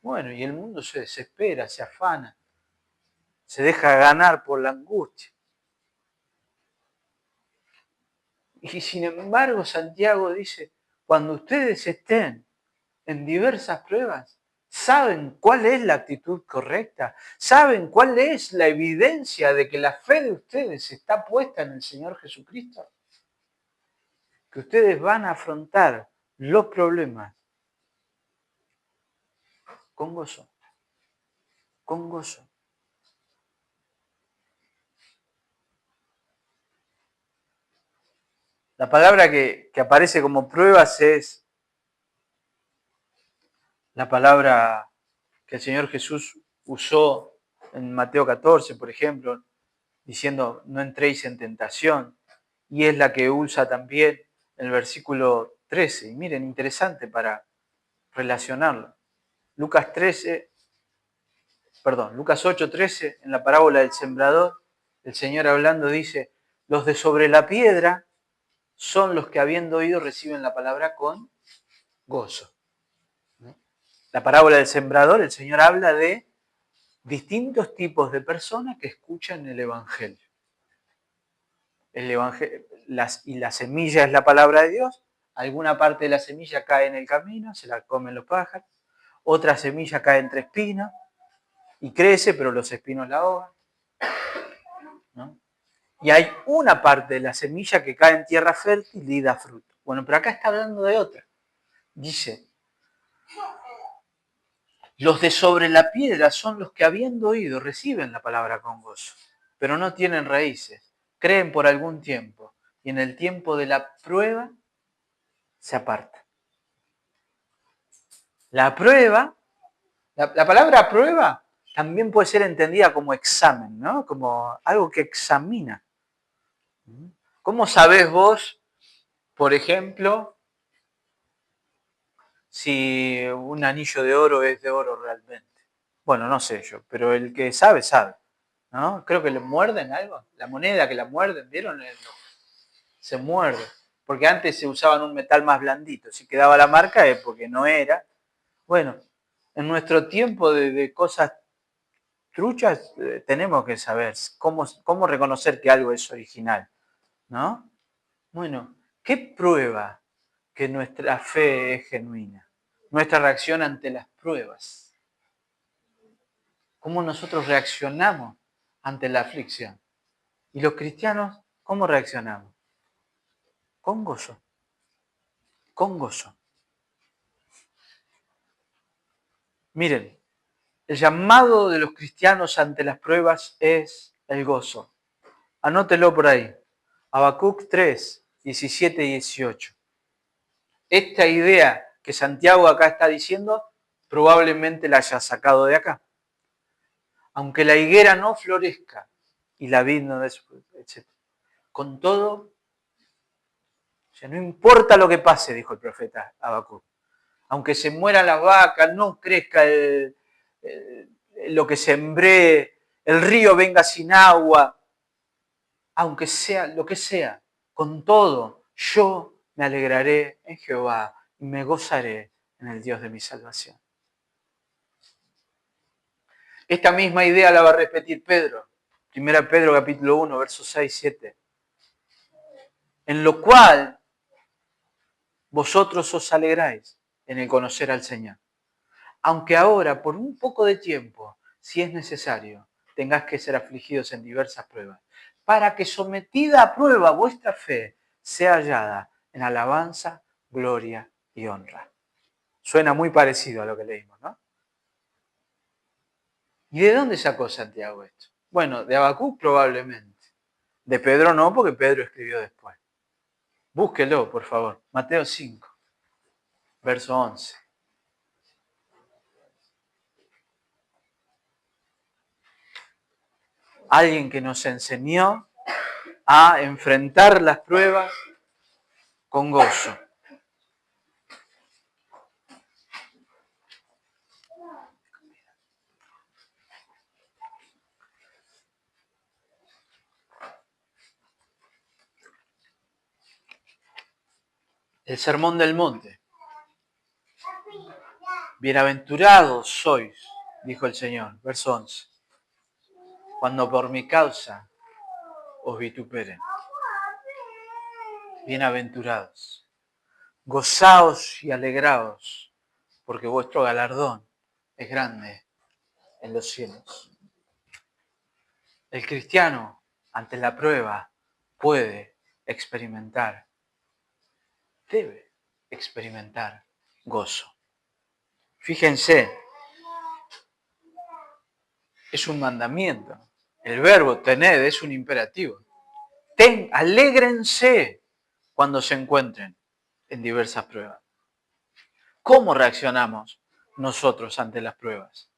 Bueno, y el mundo se desespera, se afana, se deja ganar por la angustia. Y sin embargo, Santiago dice, cuando ustedes estén en diversas pruebas, ¿saben cuál es la actitud correcta? ¿Saben cuál es la evidencia de que la fe de ustedes está puesta en el Señor Jesucristo? Que ustedes van a afrontar los problemas con gozo, con gozo. La palabra que aparece como pruebas es la palabra que el Señor Jesús usó en Mateo 14, por ejemplo, diciendo, no entréis en tentación. Y es la que usa también en el versículo 13. Y miren, interesante para relacionarlo. Lucas 8:13, en la parábola del sembrador, el Señor hablando dice, los de sobre la piedra son los que habiendo oído reciben la palabra con gozo. La parábola del sembrador, el Señor habla de distintos tipos de personas que escuchan el Evangelio. Y la semilla es la palabra de Dios. Alguna parte de la semilla cae en el camino, se la comen los pájaros. Otra semilla cae entre espinos y crece, pero los espinos la ahogan, ¿no? Y hay una parte de la semilla que cae en tierra fértil y da fruto. Bueno, pero acá está hablando de otra. Dice, Los de sobre la piedra son los que, habiendo oído, reciben la palabra con gozo, pero no tienen raíces, creen por algún tiempo y en el tiempo de la prueba se apartan. La prueba, la palabra prueba también puede ser entendida como examen, ¿no? Como algo que examina. ¿Cómo sabés vos, por ejemplo, si un anillo de oro es de oro realmente? Bueno, no sé yo, pero el que sabe, sabe. ¿No? Creo que le muerden algo. La moneda que la muerden, ¿vieron? Se muerde. Porque antes se usaban un metal más blandito. Si quedaba la marca es porque no era. Bueno, en nuestro tiempo de cosas truchas tenemos que saber cómo reconocer que algo es original. ¿No? Bueno, ¿qué prueba que nuestra fe es genuina? Nuestra reacción ante las pruebas. ¿Cómo nosotros reaccionamos ante la aflicción? ¿Y los cristianos cómo reaccionamos? Con gozo. Con gozo. Miren, el llamado de los cristianos ante las pruebas es el gozo. Anótelo por ahí. Habacuc 3, 17 y 18. Esta idea que Santiago acá está diciendo, probablemente la haya sacado de acá. Aunque la higuera no florezca y la vid no dé su fruto, etc. Con todo, o sea, no importa lo que pase, dijo el profeta Habacuc. Aunque se mueran las vacas, no crezca lo que sembré, el río venga sin agua, aunque sea lo que sea, con todo, yo me alegraré en Jehová y me gozaré en el Dios de mi salvación. Esta misma idea la va a repetir Pedro. 1 Pedro capítulo 1, versos 6 y 7. En lo cual vosotros os alegráis en el conocer al Señor. Aunque ahora, por un poco de tiempo, si es necesario, tengáis que ser afligidos en diversas pruebas, para que sometida a prueba vuestra fe sea hallada en alabanza, gloria y honra. Suena muy parecido a lo que leímos, ¿no? ¿Y de dónde sacó Santiago esto? Bueno, de Habacuc probablemente. De Pedro no, porque Pedro escribió después. Búsquelo, por favor. Mateo 5, verso 11. Alguien que nos enseñó a enfrentar las pruebas con gozo. El sermón del monte. Bienaventurados sois, dijo el Señor, verso 11, cuando por mi causa os vituperen. Bienaventurados. Gozaos y alegraos, porque vuestro galardón es grande en los cielos. El cristiano, ante la prueba, puede experimentar, debe experimentar gozo. Fíjense, es un mandamiento. El verbo tened es un imperativo. Alégrense cuando se encuentren en diversas pruebas. ¿Cómo reaccionamos nosotros ante las pruebas?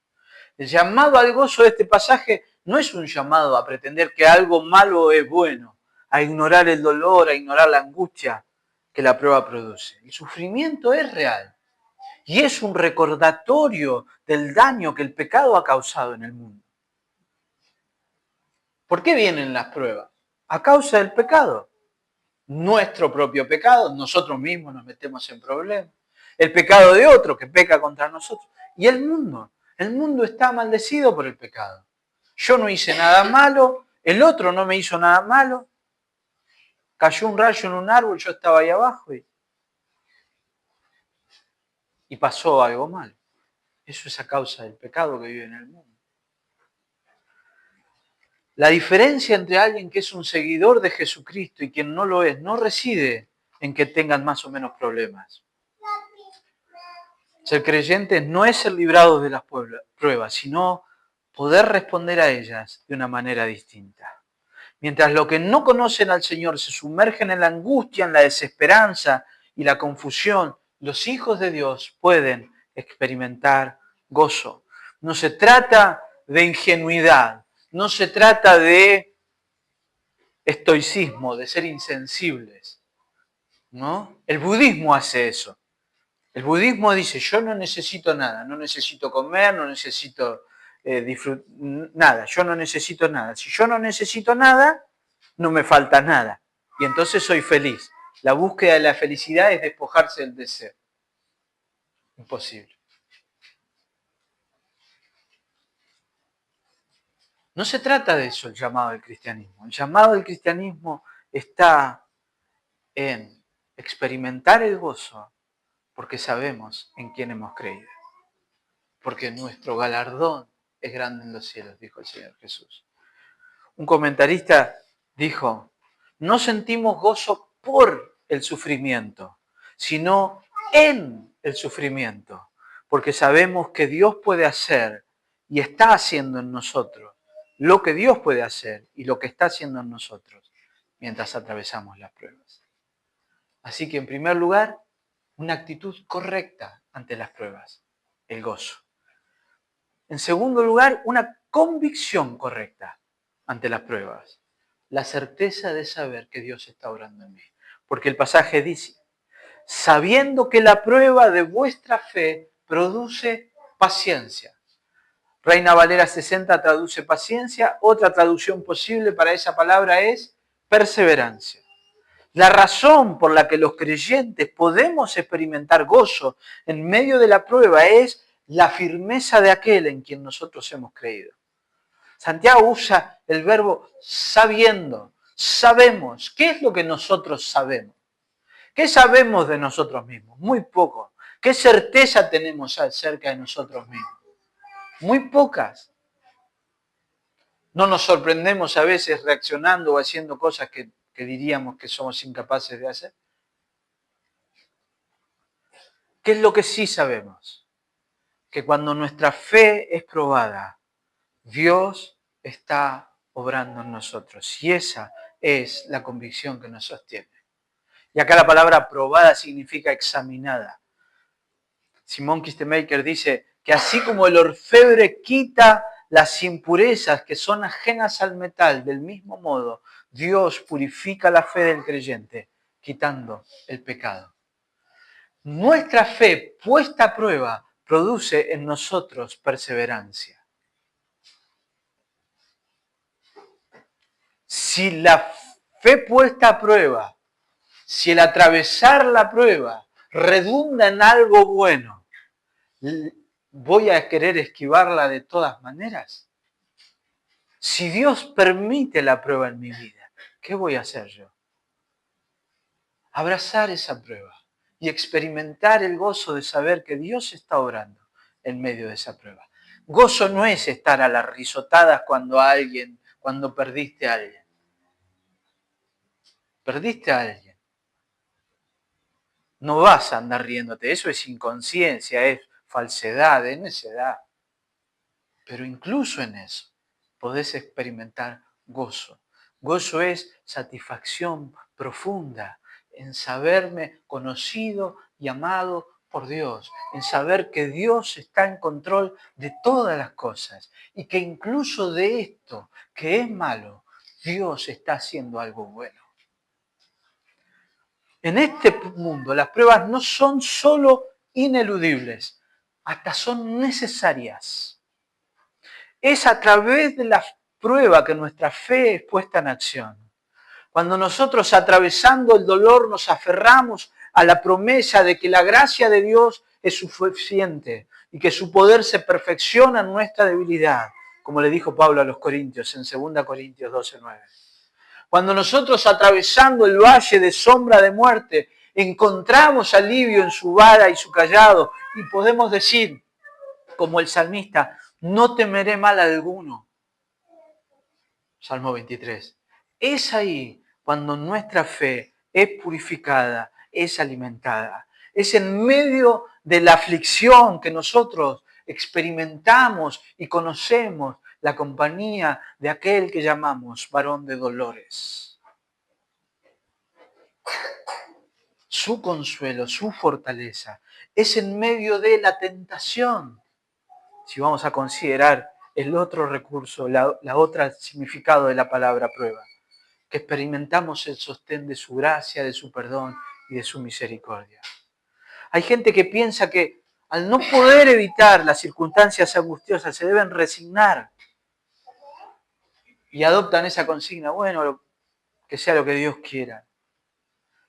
El llamado al gozo de este pasaje no es un llamado a pretender que algo malo es bueno, a ignorar el dolor, a ignorar la angustia que la prueba produce. El sufrimiento es real y es un recordatorio del daño que el pecado ha causado en el mundo. ¿Por qué vienen las pruebas? A causa del pecado. Nuestro propio pecado, nosotros mismos nos metemos en problemas. El pecado de otro que peca contra nosotros. Y el mundo está maldecido por el pecado. Yo no hice nada malo, el otro no me hizo nada malo. Cayó un rayo en un árbol, yo estaba ahí abajo y pasó algo malo. Eso es a causa del pecado que vive en el mundo. La diferencia entre alguien que es un seguidor de Jesucristo y quien no lo es, no reside en que tengan más o menos problemas. Ser creyente no es ser librados de las pruebas, sino poder responder a ellas de una manera distinta. Mientras los que no conocen al Señor se sumergen en la angustia, en la desesperanza y la confusión, los hijos de Dios pueden experimentar gozo. No se trata de ingenuidad, no se trata de estoicismo, de ser insensibles, ¿no? El budismo hace eso. El budismo dice, yo no necesito nada, no necesito comer, no necesito nada, yo no necesito nada. Si yo no necesito nada, no me falta nada. Y entonces soy feliz. La búsqueda de la felicidad es despojarse del deseo. Imposible. No se trata de eso el llamado del cristianismo. El llamado del cristianismo está en experimentar el gozo porque sabemos en quién hemos creído. Porque nuestro galardón es grande en los cielos, dijo el Señor Jesús. Un comentarista dijo, no sentimos gozo por el sufrimiento, sino en el sufrimiento, porque sabemos que Dios puede hacer y está haciendo en nosotros lo que Dios puede hacer y lo que está haciendo en nosotros mientras atravesamos las pruebas. Así que en primer lugar, una actitud correcta ante las pruebas, el gozo. En segundo lugar, una convicción correcta ante las pruebas. La certeza de saber que Dios está obrando en mí. Porque el pasaje dice, sabiendo que la prueba de vuestra fe produce paciencia. Reina Valera 60 traduce paciencia. Otra traducción posible para esa palabra es perseverancia. La razón por la que los creyentes podemos experimentar gozo en medio de la prueba es la firmeza de aquel en quien nosotros hemos creído. Santiago usa el verbo sabiendo, sabemos. ¿Qué es lo que nosotros sabemos? ¿Qué sabemos de nosotros mismos? Muy poco. ¿Qué certeza tenemos acerca de nosotros mismos? Muy pocas. No nos sorprendemos a veces reaccionando o haciendo cosas que diríamos que somos incapaces de hacer. ¿Qué es lo que sí sabemos? Que cuando nuestra fe es probada, Dios está obrando en nosotros. Y esa es la convicción que nos sostiene. Y acá la palabra probada significa examinada. Simón Kistemaker dice que así como el orfebre quita las impurezas que son ajenas al metal, del mismo modo, Dios purifica la fe del creyente, quitando el pecado. Nuestra fe puesta a prueba produce en nosotros perseverancia. Si la fe puesta a prueba, si el atravesar la prueba redunda en algo bueno, ¿voy a querer esquivarla de todas maneras? Si Dios permite la prueba en mi vida, ¿qué voy a hacer yo? Abrazar esa prueba y experimentar el gozo de saber que Dios está obrando en medio de esa prueba. Gozo no es estar a las risotadas cuando perdiste a alguien. Perdiste a alguien. No vas a andar riéndote, eso es inconsciencia, es falsedad, es necedad. Pero incluso en eso podés experimentar gozo. Gozo es satisfacción profunda en saberme conocido y amado por Dios, en saber que Dios está en control de todas las cosas y que incluso de esto que es malo, Dios está haciendo algo bueno. En este mundo las pruebas no son solo ineludibles, hasta son necesarias. Es a través de la prueba que nuestra fe es puesta en acción. Cuando nosotros atravesando el dolor nos aferramos a la promesa de que la gracia de Dios es suficiente y que su poder se perfecciona en nuestra debilidad, como le dijo Pablo a los Corintios en 2 Corintios 12:9. Cuando nosotros atravesando el valle de sombra de muerte encontramos alivio en su vara y su cayado y podemos decir, como el salmista, no temeré mal alguno. Salmo 23. Es ahí cuando nuestra fe es purificada, es alimentada. Es en medio de la aflicción que nosotros experimentamos y conocemos la compañía de aquel que llamamos varón de dolores. Su consuelo, su fortaleza, es en medio de la tentación. Si vamos a considerar el otro recurso, la otra significado de la palabra prueba, que experimentamos el sostén de su gracia, de su perdón y de su misericordia. Hay gente que piensa que al no poder evitar las circunstancias angustiosas se deben resignar y adoptan esa consigna, bueno, que sea lo que Dios quiera.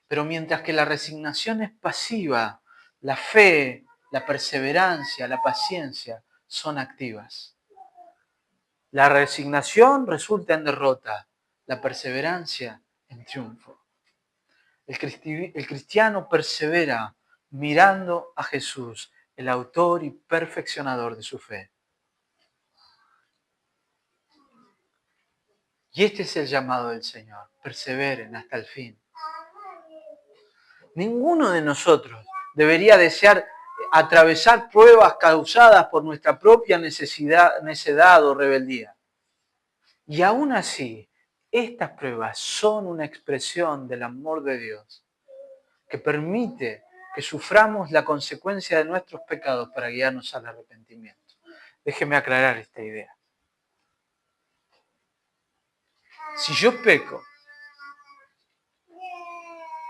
Pero mientras que la resignación es pasiva, la fe, la perseverancia, la paciencia son activas. La resignación resulta en derrota, la perseverancia en triunfo. El cristiano persevera mirando a Jesús, el autor y perfeccionador de su fe. Y este es el llamado del Señor, perseveren hasta el fin. Ninguno de nosotros debería desear atravesar pruebas causadas por nuestra propia necedad o rebeldía. Y aún así, estas pruebas son una expresión del amor de Dios que permite que suframos la consecuencia de nuestros pecados para guiarnos al arrepentimiento. Déjeme aclarar esta idea. Si yo peco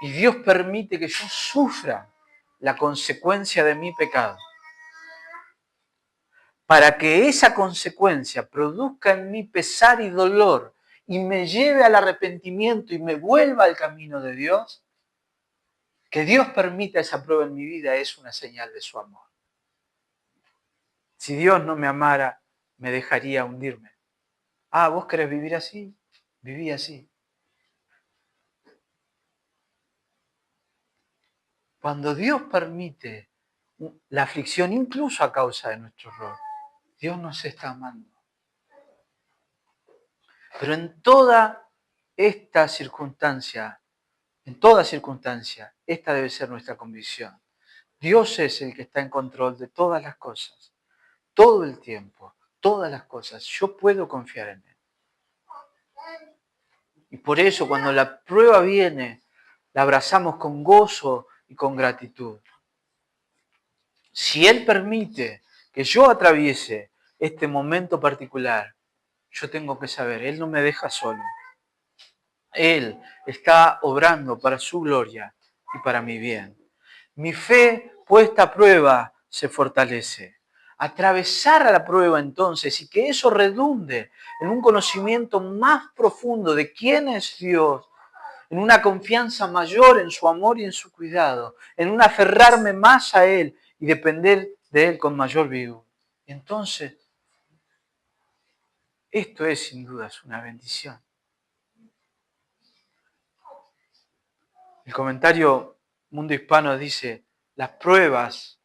y Dios permite que yo sufra la consecuencia de mi pecado, para que esa consecuencia produzca en mí pesar y dolor y me lleve al arrepentimiento y me vuelva al camino de Dios, que Dios permita esa prueba en mi vida es una señal de su amor. Si Dios no me amara, me dejaría hundirme. Ah, ¿vos querés vivir así? Viví así. Cuando Dios permite la aflicción, incluso a causa de nuestro error, Dios nos está amando. Pero en toda circunstancia, esta debe ser nuestra convicción. Dios es el que está en control de todas las cosas, todo el tiempo, todas las cosas. Yo puedo confiar en Él. Y por eso cuando la prueba viene, la abrazamos con gozo y con gratitud. Si Él permite que yo atraviese este momento particular, yo tengo que saber, Él no me deja solo. Él está obrando para su gloria y para mi bien. Mi fe puesta a prueba se fortalece. Atravesar a la prueba entonces y que eso redunde en un conocimiento más profundo de quién es Dios, en una confianza mayor en su amor y en su cuidado, en un aferrarme más a Él y depender de Él con mayor vigor. Entonces, esto es sin dudas una bendición. El comentario Mundo Hispano dice, las pruebas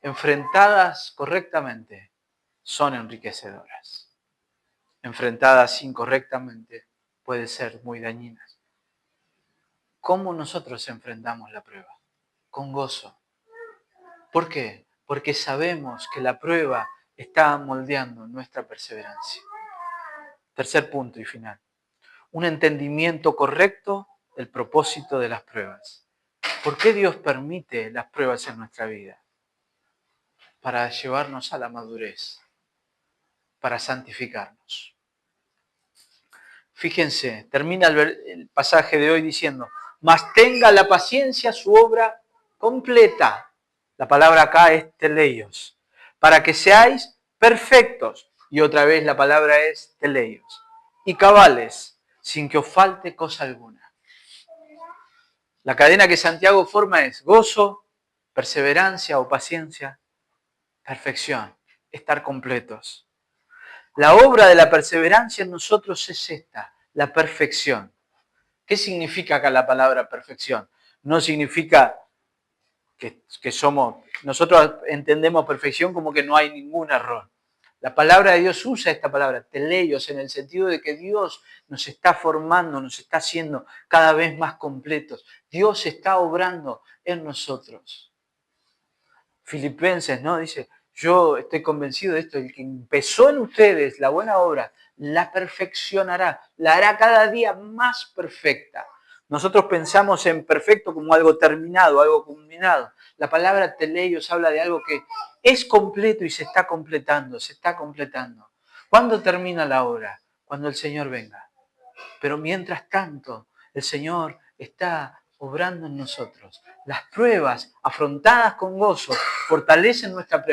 enfrentadas correctamente son enriquecedoras. Enfrentadas incorrectamente pueden ser muy dañinas. ¿Cómo nosotros enfrentamos la prueba? Con gozo. ¿Por qué? Porque sabemos que la prueba está moldeando nuestra perseverancia. Tercer punto y final. Un entendimiento correcto del propósito de las pruebas. ¿Por qué Dios permite las pruebas en nuestra vida? Para llevarnos a la madurez, para santificarnos. Fíjense, termina el pasaje de hoy diciendo, mas tenga la paciencia su obra completa. La palabra acá es teleios. Para que seáis perfectos. Y otra vez la palabra es teleios. Y cabales, sin que os falte cosa alguna. La cadena que Santiago forma es gozo, perseverancia o paciencia, perfección, estar completos. La obra de la perseverancia en nosotros es esta, la perfección. ¿Qué significa acá la palabra perfección? No significa que somos, nosotros entendemos perfección como que no hay ningún error. La palabra de Dios usa esta palabra, teleios, en el sentido de que Dios nos está formando, nos está haciendo cada vez más completos. Dios está obrando en nosotros. Filipenses, ¿no? Dice, yo estoy convencido de esto, el que empezó en ustedes la buena obra, la perfeccionará, la hará cada día más perfecta. Nosotros pensamos en perfecto como algo terminado, algo culminado. La palabra teleios habla de algo que es completo y se está completando, se está completando. ¿Cuándo termina la obra? Cuando el Señor venga. Pero mientras tanto, el Señor está obrando en nosotros. Las pruebas afrontadas con gozo fortalecen nuestra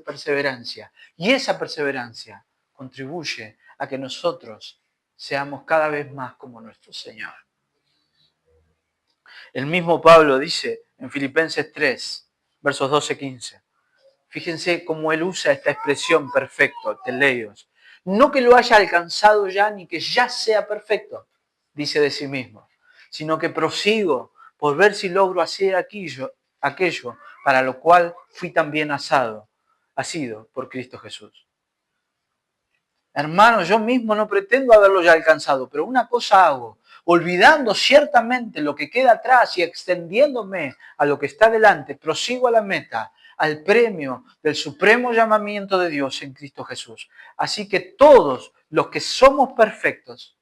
perseverancia. Y esa perseverancia contribuye a que nosotros seamos cada vez más como nuestro Señor. El mismo Pablo dice en Filipenses 3, versos 12-15. Fíjense cómo él usa esta expresión perfecto, teleios. No que lo haya alcanzado ya ni que ya sea perfecto, dice de sí mismo, sino que prosigo por ver si logro hacer aquello para lo cual fui también asido por Cristo Jesús. Hermano, yo mismo no pretendo haberlo ya alcanzado, pero una cosa hago, olvidando ciertamente lo que queda atrás y extendiéndome a lo que está delante, prosigo a la meta, al premio del supremo llamamiento de Dios en Cristo Jesús. Así que todos los que somos perfectos,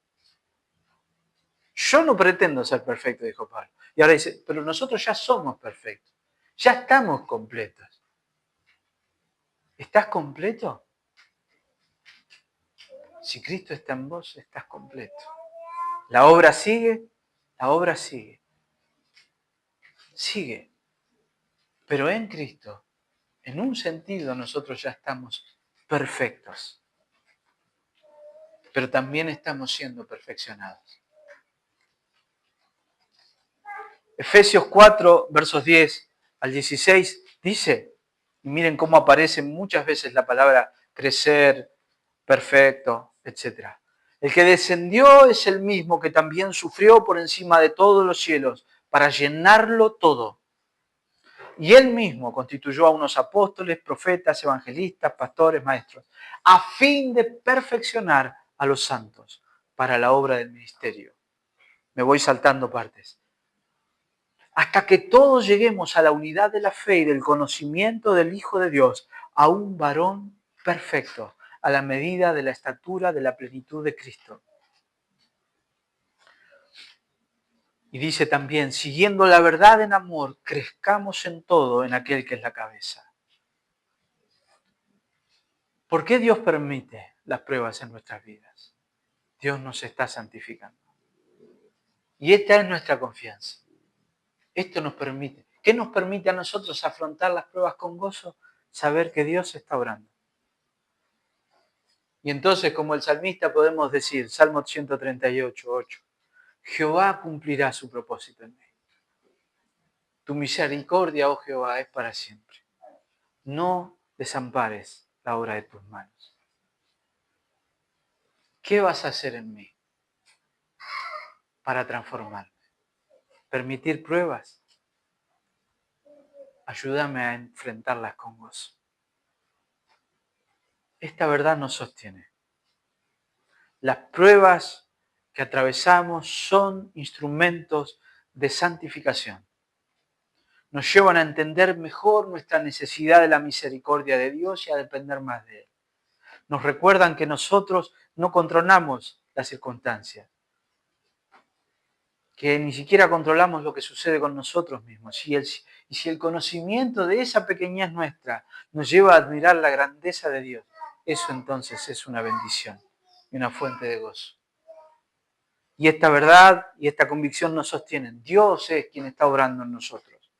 yo no pretendo ser perfecto, dijo Pablo. Y ahora dice, pero nosotros ya somos perfectos, ya estamos completos. ¿Estás completo? Si Cristo está en vos, estás completo. La obra sigue, la obra sigue. Sigue. Pero en Cristo, en un sentido, nosotros ya estamos perfectos. Pero también estamos siendo perfeccionados. Efesios 4, versos 10 al 16, dice, y miren cómo aparece muchas veces la palabra crecer, perfecto, etc. El que descendió es el mismo que también sufrió por encima de todos los cielos para llenarlo todo. Y él mismo constituyó a unos apóstoles, profetas, evangelistas, pastores, maestros, a fin de perfeccionar a los santos para la obra del ministerio. Me voy saltando partes. Hasta que todos lleguemos a la unidad de la fe y del conocimiento del Hijo de Dios, a un varón perfecto, a la medida de la estatura de la plenitud de Cristo. Y dice también, siguiendo la verdad en amor, crezcamos en todo en aquel que es la cabeza. ¿Por qué Dios permite las pruebas en nuestras vidas? Dios nos está santificando. Y esta es nuestra confianza. Esto nos permite. ¿Qué nos permite a nosotros afrontar las pruebas con gozo? Saber que Dios está obrando. Y entonces, como el salmista, podemos decir, Salmo 138, 8, Jehová cumplirá su propósito en mí. Tu misericordia, oh Jehová, es para siempre. No desampares la obra de tus manos. ¿Qué vas a hacer en mí para transformarme? ¿Permitir pruebas? Ayúdame a enfrentarlas con gozo. Esta verdad nos sostiene. Las pruebas que atravesamos son instrumentos de santificación. Nos llevan a entender mejor nuestra necesidad de la misericordia de Dios y a depender más de Él. Nos recuerdan que nosotros no controlamos las circunstancias, que ni siquiera controlamos lo que sucede con nosotros mismos. Y si el conocimiento de esa pequeñez nuestra nos lleva a admirar la grandeza de Dios, eso entonces es una bendición y una fuente de gozo. Y esta verdad y esta convicción nos sostienen. Dios es quien está obrando en nosotros.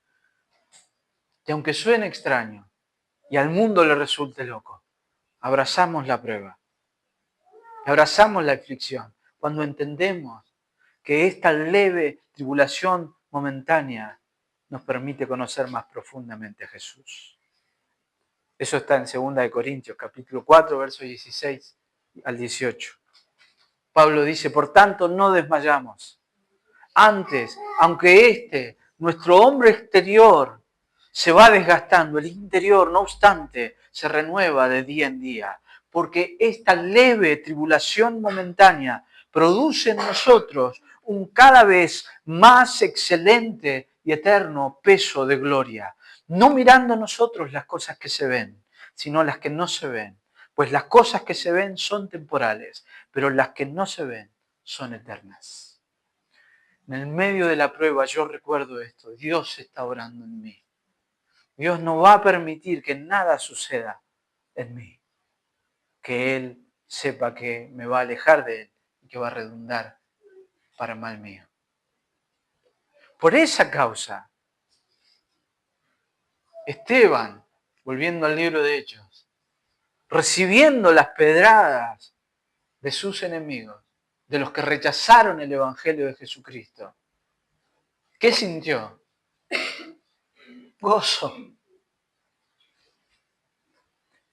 Y aunque suene extraño y al mundo le resulte loco, abrazamos la prueba, abrazamos la aflicción cuando entendemos que esta leve tribulación momentánea nos permite conocer más profundamente a Jesús. Eso está en 2 Corintios, capítulo 4, versos 16 al 18. Pablo dice, por tanto, no desmayamos. Antes, aunque nuestro hombre exterior, se va desgastando, el interior, no obstante, se renueva de día en día, porque esta leve tribulación momentánea produce en nosotros un cada vez más excelente y eterno peso de gloria, No mirando nosotros las cosas que se ven, sino las que no se ven. Pues las cosas que se ven son temporales, pero las que no se ven son eternas. En el medio de la prueba yo recuerdo esto, Dios está obrando en mí. Dios no va a permitir que nada suceda en mí, que Él sepa que me va a alejar de Él y que va a redundar para mal mío. Por esa causa, Esteban, volviendo al libro de Hechos, recibiendo las pedradas de sus enemigos, de los que rechazaron el Evangelio de Jesucristo, ¿qué sintió? Gozo.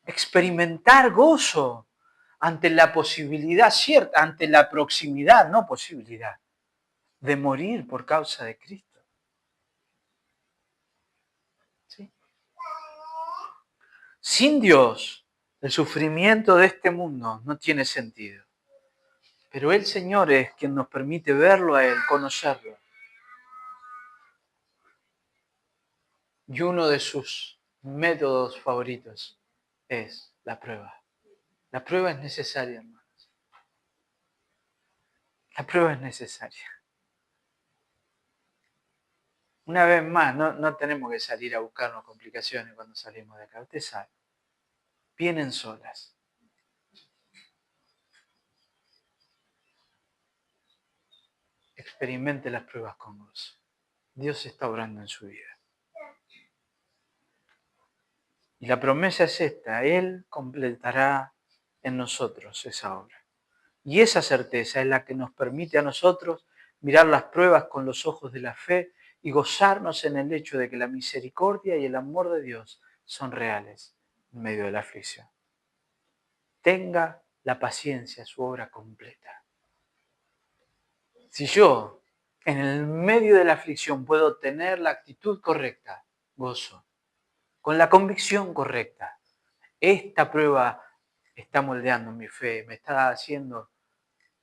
Experimentar gozo ante la posibilidad cierta, ante la proximidad, no posibilidad, de morir por causa de Cristo. ¿Sí? Sin Dios, el sufrimiento de este mundo no tiene sentido. Pero el Señor es quien nos permite verlo a Él, conocerlo. Y uno de sus métodos favoritos es la prueba. La prueba es necesaria, hermanos. La prueba es necesaria. Una vez más, no tenemos que salir a buscarnos complicaciones cuando salimos de acá. Usted sabe. Vienen solas. Experimente las pruebas con gozo. Dios está obrando en su vida. Y la promesa es esta, Él completará en nosotros esa obra. Y esa certeza es la que nos permite a nosotros mirar las pruebas con los ojos de la fe y gozarnos en el hecho de que la misericordia y el amor de Dios son reales en medio de la aflicción. Tenga la paciencia, su obra completa. Si yo en el medio de la aflicción puedo tener la actitud correcta, gozo, con la convicción correcta, esta prueba está moldeando mi fe, me está haciendo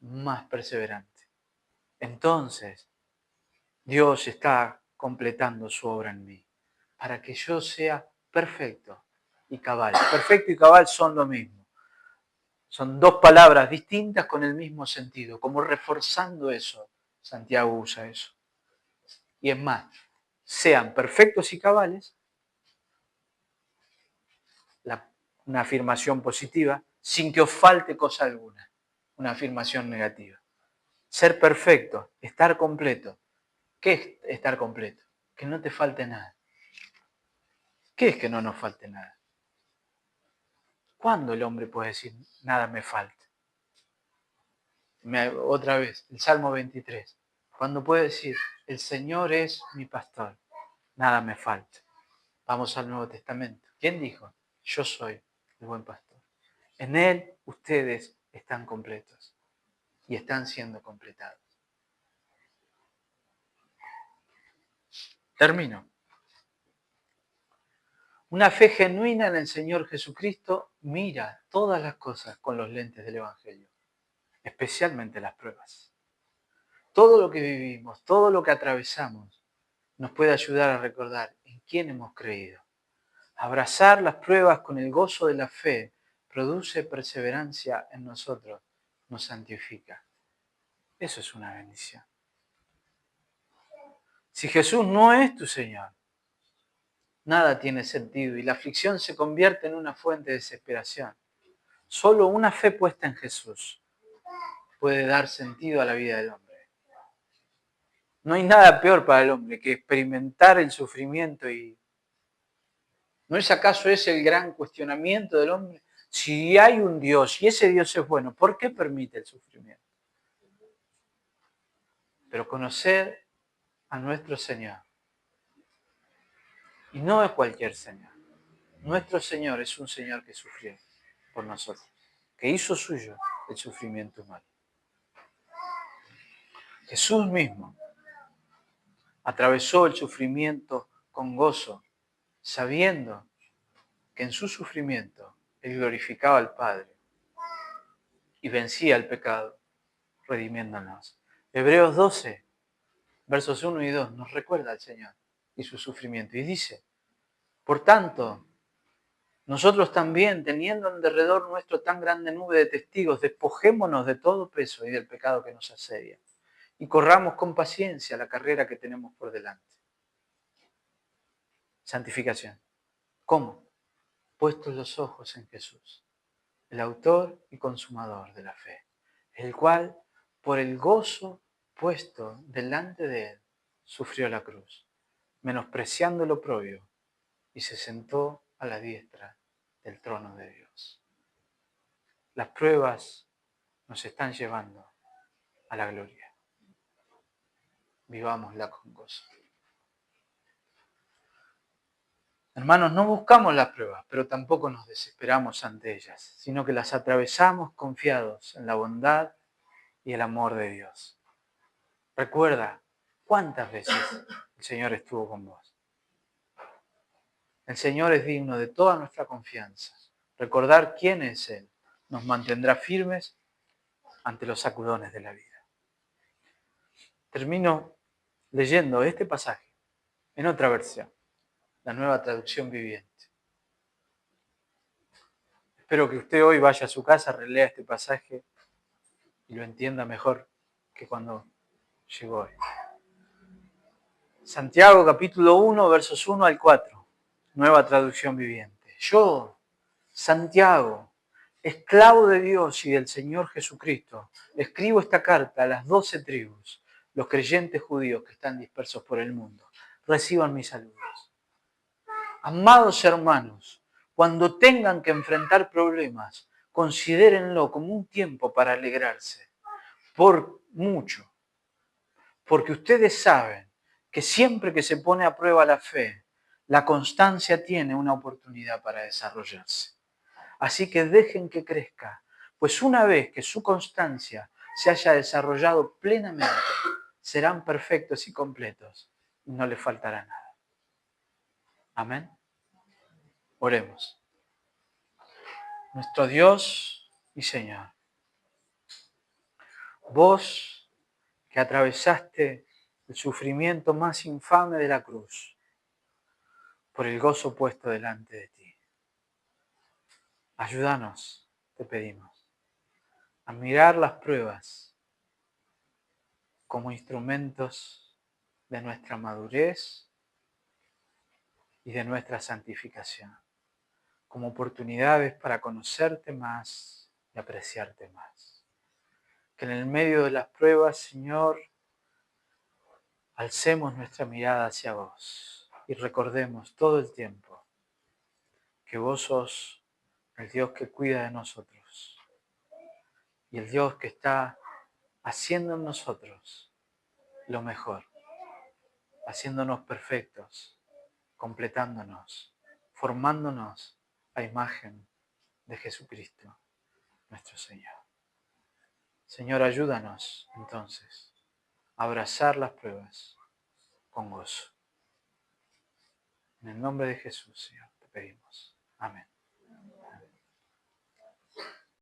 más perseverante. Entonces, Dios está completando su obra en mí para que yo sea perfecto y cabal. Perfecto y cabal son lo mismo. Son dos palabras distintas con el mismo sentido. Como reforzando eso, Santiago usa eso. Y es más, sean perfectos y cabales, una afirmación positiva, sin que os falte cosa alguna, una afirmación negativa. Ser perfecto, estar completo. ¿Qué es estar completo? Que no te falte nada. ¿Qué es que no nos falte nada? ¿Cuándo el hombre puede decir nada me falta? Otra vez, el Salmo 23. Cuando puede decir, el Señor es mi pastor, nada me falta. Vamos al Nuevo Testamento. ¿Quién dijo? Yo soy el buen pastor. En Él ustedes están completos y están siendo completados. Termino. Una fe genuina en el Señor Jesucristo mira todas las cosas con los lentes del Evangelio, especialmente las pruebas. Todo lo que vivimos, todo lo que atravesamos, nos puede ayudar a recordar en quién hemos creído. Abrazar las pruebas con el gozo de la fe produce perseverancia en nosotros, nos santifica. Eso es una bendición. Si Jesús no es tu Señor, nada tiene sentido y la aflicción se convierte en una fuente de desesperación. Solo una fe puesta en Jesús puede dar sentido a la vida del hombre. No hay nada peor para el hombre que experimentar el sufrimiento y ¿no es acaso ese el gran cuestionamiento del hombre? Si hay un Dios y ese Dios es bueno, ¿por qué permite el sufrimiento? Pero conocer a nuestro Señor. Y no es cualquier Señor. Nuestro Señor es un Señor que sufrió por nosotros, que hizo suyo el sufrimiento humano. Jesús mismo atravesó el sufrimiento con gozo, sabiendo que en su sufrimiento Él glorificaba al Padre y vencía el pecado, redimiéndonos. Hebreos 12, versos 1 y 2, nos recuerda al Señor y su sufrimiento. Y dice, Por tanto, nosotros también, teniendo en derredor nuestro tan grande nube de testigos, despojémonos de todo peso y del pecado que nos asedia, y corramos con paciencia la carrera que tenemos por delante. Santificación. ¿Cómo? Puestos los ojos en Jesús, el autor y consumador de la fe, el cual, por el gozo puesto delante de él, sufrió la cruz, menospreciando el oprobio, y se sentó a la diestra del trono de Dios. Las pruebas nos están llevando a la gloria. Vivámosla con gozo. Hermanos, no buscamos las pruebas, pero tampoco nos desesperamos ante ellas, sino que las atravesamos confiados en la bondad y el amor de Dios. Recuerda cuántas veces el Señor estuvo con vos. El Señor es digno de toda nuestra confianza. Recordar quién es Él nos mantendrá firmes ante los sacudones de la vida. Termino leyendo este pasaje en otra versión, la Nueva Traducción Viviente. Espero que usted hoy vaya a su casa, relea este pasaje y lo entienda mejor que cuando llegó hoy. Santiago capítulo 1, versos 1 al 4, Nueva Traducción Viviente. Yo, Santiago, esclavo de Dios y del Señor Jesucristo, escribo esta carta a las 12 tribus, los creyentes judíos que están dispersos por el mundo. Reciban mis saludos. Amados hermanos, cuando tengan que enfrentar problemas, considérenlo como un tiempo para alegrarse, por mucho, porque ustedes saben que siempre que se pone a prueba la fe, la constancia tiene una oportunidad para desarrollarse. Así que dejen que crezca, pues una vez que su constancia se haya desarrollado plenamente, serán perfectos y completos y no les faltará nada. Amén. Oremos. Nuestro Dios y Señor, vos que atravesaste el sufrimiento más infame de la cruz por el gozo puesto delante de ti, ayúdanos, te pedimos, a mirar las pruebas como instrumentos de nuestra madurez y de nuestra santificación, como oportunidades para conocerte más y apreciarte más. Que en el medio de las pruebas, Señor, alcemos nuestra mirada hacia vos y recordemos todo el tiempo que vos sos el Dios que cuida de nosotros y el Dios que está haciendo en nosotros lo mejor, haciéndonos perfectos, completándonos, formándonos a imagen de Jesucristo, nuestro Señor. Señor, ayúdanos entonces a abrazar las pruebas con gozo. En el nombre de Jesús, Señor, te pedimos. Amén.